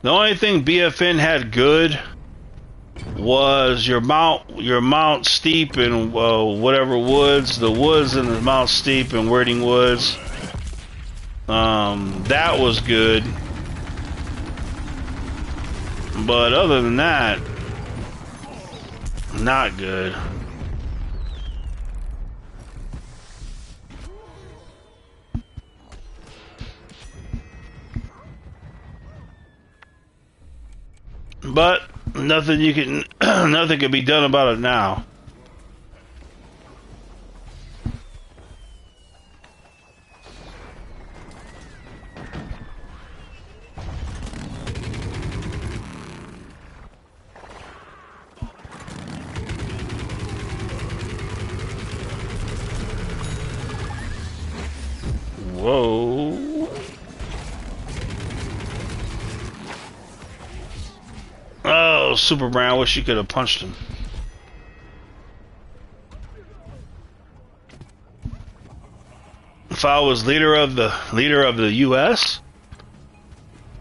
The only thing BFN had good was your Mount Steep and whatever woods, the woods in the Mount Steep and Wording Woods. That was good. But other than that, not good. But nothing you can, nothing can be done about it now. Whoa. Oh, Super Brown, wish you could have punched him. If I was leader of the US,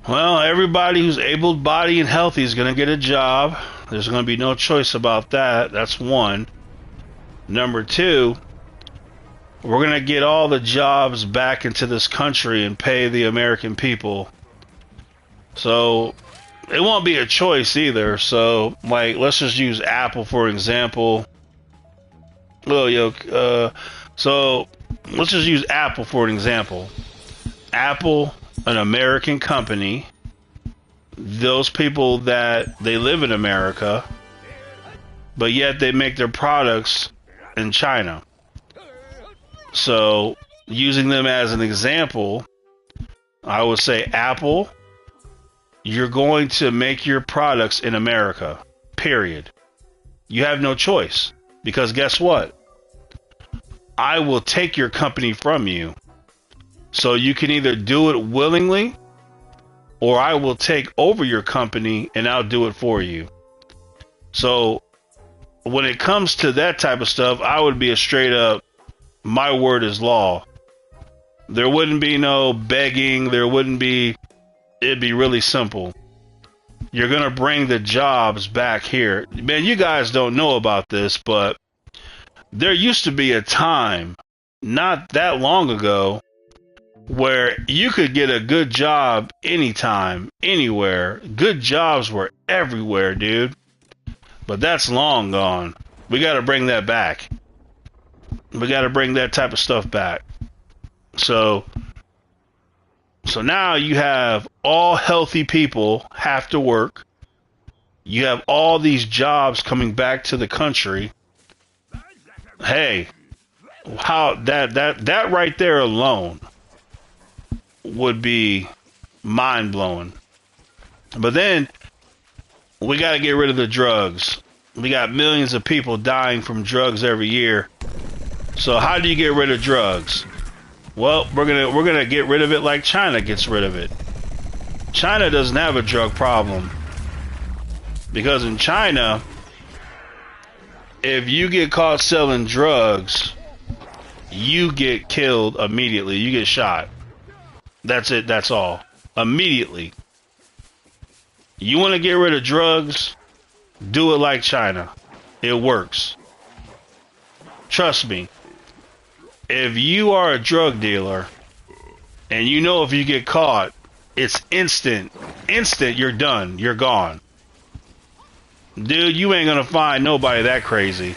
well, everybody who's able-bodied and healthy is going to get a job. There's going to be no choice about that. That's one. Number two, we're going to get all the jobs back into this country and pay the American people. So it won't be a choice either. So, like, let's just use Apple for example. So let's just use Apple for an example. Apple, an American company. Those people that they live in America, but yet they make their products in China. So, using them as an example, I would say, Apple, you're going to make your products in America, period. You have no choice, because guess what? I will take your company from you. So you can either do it willingly, or I will take over your company and I'll do it for you. So, when it comes to that type of stuff, I would be a straight up, my word is law. There wouldn't be no begging. It'd be really simple. You're going to bring the jobs back here. Man, you guys don't know about this, but there used to be a time, not that long ago, where you could get a good job anytime, anywhere. Good jobs were everywhere, dude. But that's long gone. We got to bring that back. We got to bring that type of stuff back. So now you have all healthy people have to work. You have all these jobs coming back to the country. Hey, how that right there alone would be mind blowing. But then we got to get rid of the drugs. We got millions of people dying from drugs every year. So how do you get rid of drugs? Well, we're gonna get rid of it like China gets rid of it. China doesn't have a drug problem, because in China, if you get caught selling drugs, you get killed immediately. You get shot. That's it. That's all. Immediately. You want to get rid of drugs? Do it like China. It works. Trust me. If you are a drug dealer and you know if you get caught, it's instant. You're done. You're gone. Dude, you ain't gonna find nobody that crazy.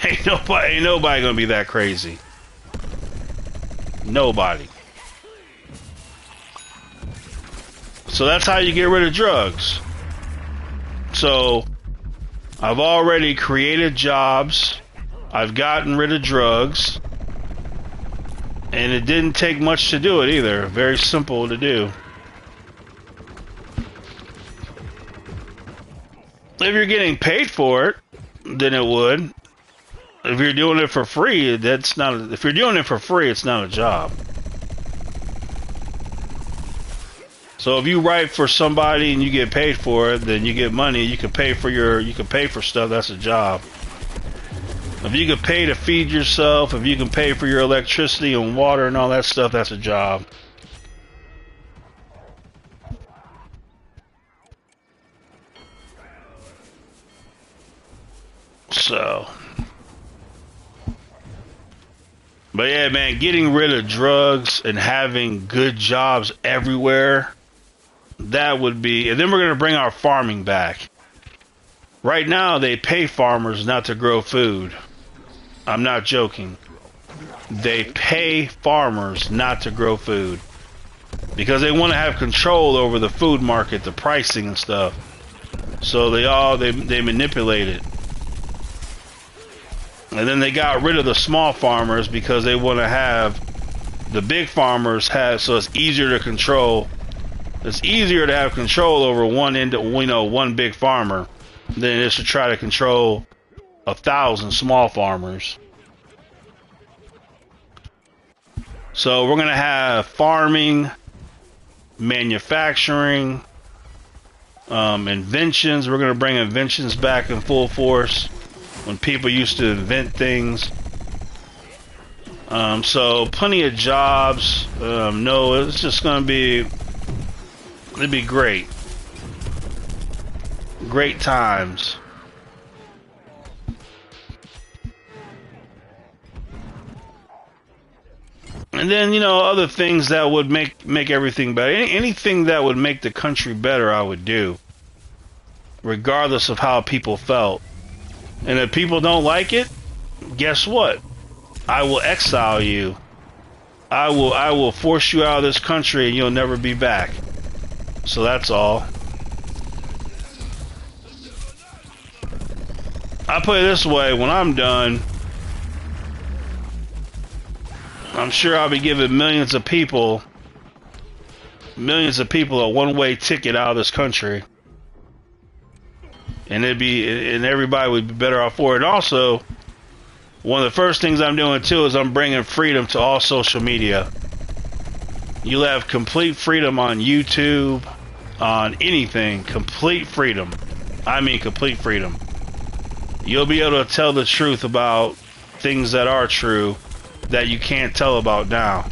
Ain't nobody gonna be that crazy. Nobody. So that's how you get rid of drugs. So I've already created jobs. I've gotten rid of drugs. And it didn't take much to do it either. Very simple to do. If you're getting paid for it, then it would. If you're doing it for free, that's not. If you're doing it for free, it's not a job. So if you write for somebody and you get paid for it, then you get money. You can pay for stuff. That's a job. If you can pay to feed yourself, if you can pay for your electricity and water and all that stuff, that's a job. So, but yeah, man, getting rid of drugs and having good jobs everywhere, that would be, and then we're going to bring our farming back. Right now, they pay farmers not to grow food. I'm not joking. They pay farmers not to grow food because they want to have control over the food market, the pricing and stuff. So they manipulate it. And then they got rid of the small farmers because they want to have the big farmers have, so it's easier to control. It's easier to have control over one big farmer than it is to try to control 1,000 small farmers. So we're gonna have farming, manufacturing, inventions. We're gonna bring inventions back in full force when people used to invent things. So plenty of jobs. No, it's just gonna be, it'd be great. Great times. And then, other things that would make everything better. Anything that would make the country better, I would do. Regardless of how people felt. And if people don't like it, guess what? I will exile you. I will force you out of this country and you'll never be back. So that's all. I put it this way, when I'm done, I'm sure I'll be giving millions of people a one-way ticket out of this country. And everybody would be better off for it. And also, one of the first things I'm doing too is I'm bringing freedom to all social media. You'll have complete freedom on YouTube, on anything. Complete freedom. I mean complete freedom. You'll be able to tell the truth about things that are true that you can't tell about now.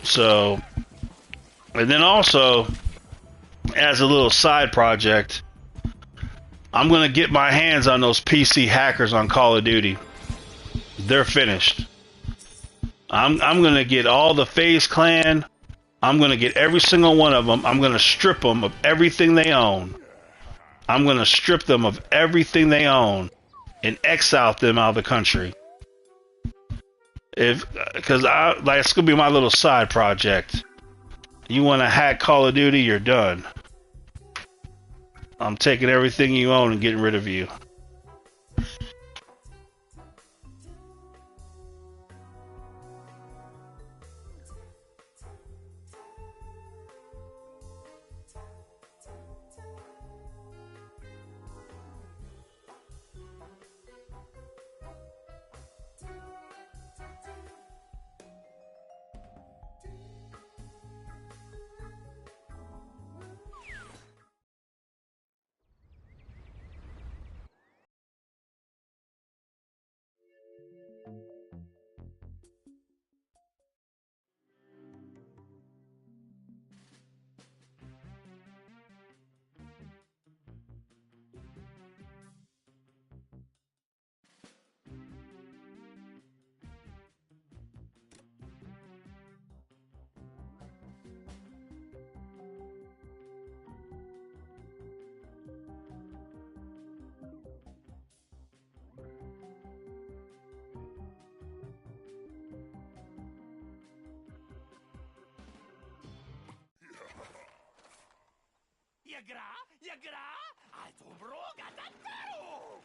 So, and then also, as a little side project, I'm going to get my hands on those PC hackers on Call of Duty. They're finished. I'm going to get all the FaZe Clan. I'm going to get every single one of them. I'm going to strip them of everything they own. I'm going to strip them of everything they own and exile them out of the country. Because it's going to be my little side project. You want to hack Call of Duty, you're done. I'm taking everything you own and getting rid of you. Я gra, a to wroga tateru!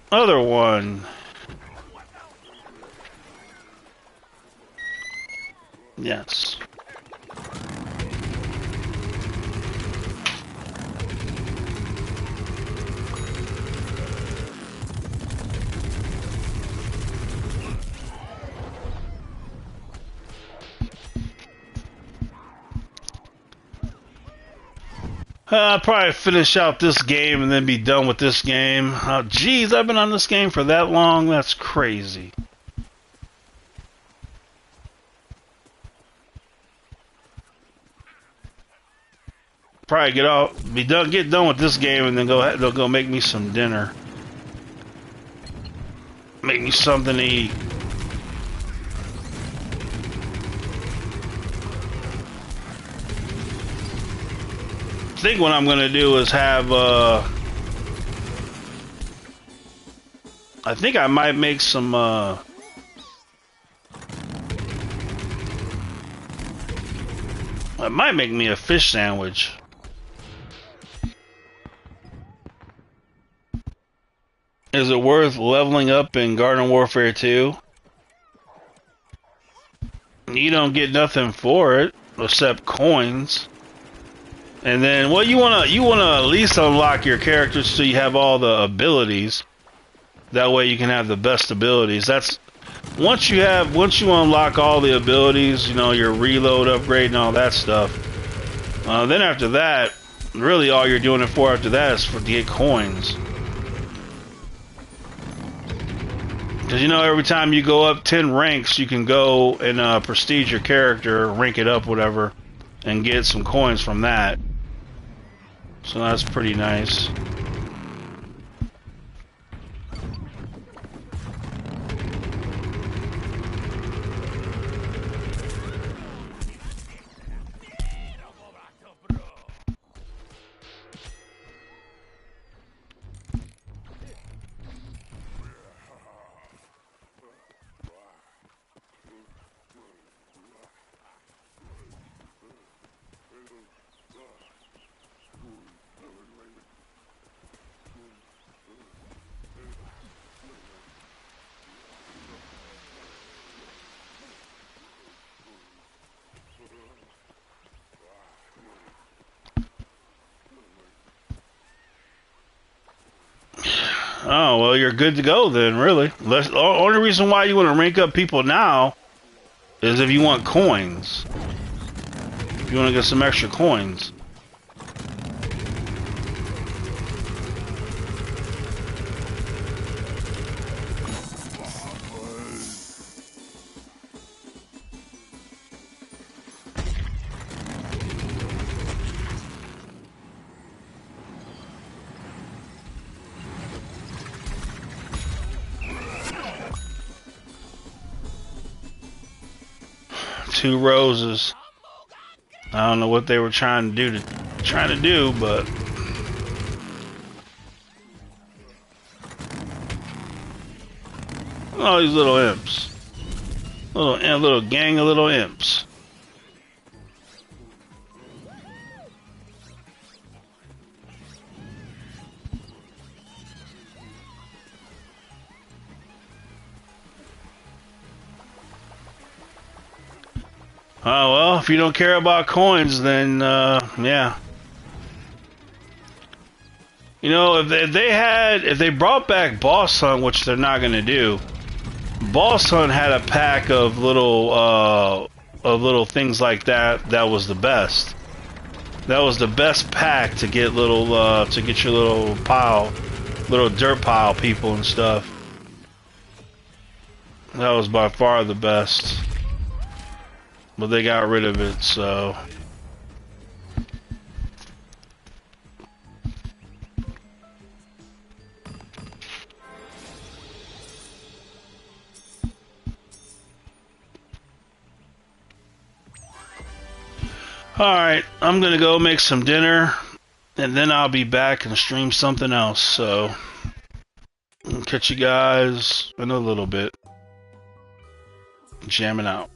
Other one. Yes. I'll probably finish out this game and then be done with this game. Oh, geez, I've been on this game for that long. That's crazy. Probably get done with this game, and then go make me some dinner. Make me something to eat. I think what I'm gonna do is have I think I might make some I might make me a fish sandwich. Is it worth leveling up in Garden Warfare 2? You don't get nothing for it except coins. And then, well, you wanna at least unlock your characters so you have all the abilities. That way you can have the best abilities. That's once you unlock all the abilities, you know, your reload upgrade and all that stuff. Then after that, really all you're doing it for after that is to get coins. Because you know, every time you go up 10 ranks, you can go and prestige your character, rank it up, whatever, and get some coins from that. So that's pretty nice. Oh, well, you're good to go then, really. The only reason why you want to rank up people now is if you want coins. If you want to get some extra coins. Two roses. I don't know what they were trying to do, but all these little imps, little gang of little imps. Oh, well, if you don't care about coins, then, yeah. You know, if they brought back Boss Hunt, which they're not gonna do, Boss Hunt had a pack of little things like that. That was the best. That was the best pack to get your little dirt pile people and stuff. That was by far the best. But they got rid of it, so. Alright, I'm gonna go make some dinner, and then I'll be back and stream something else, so. I'll catch you guys in a little bit. Jamming out.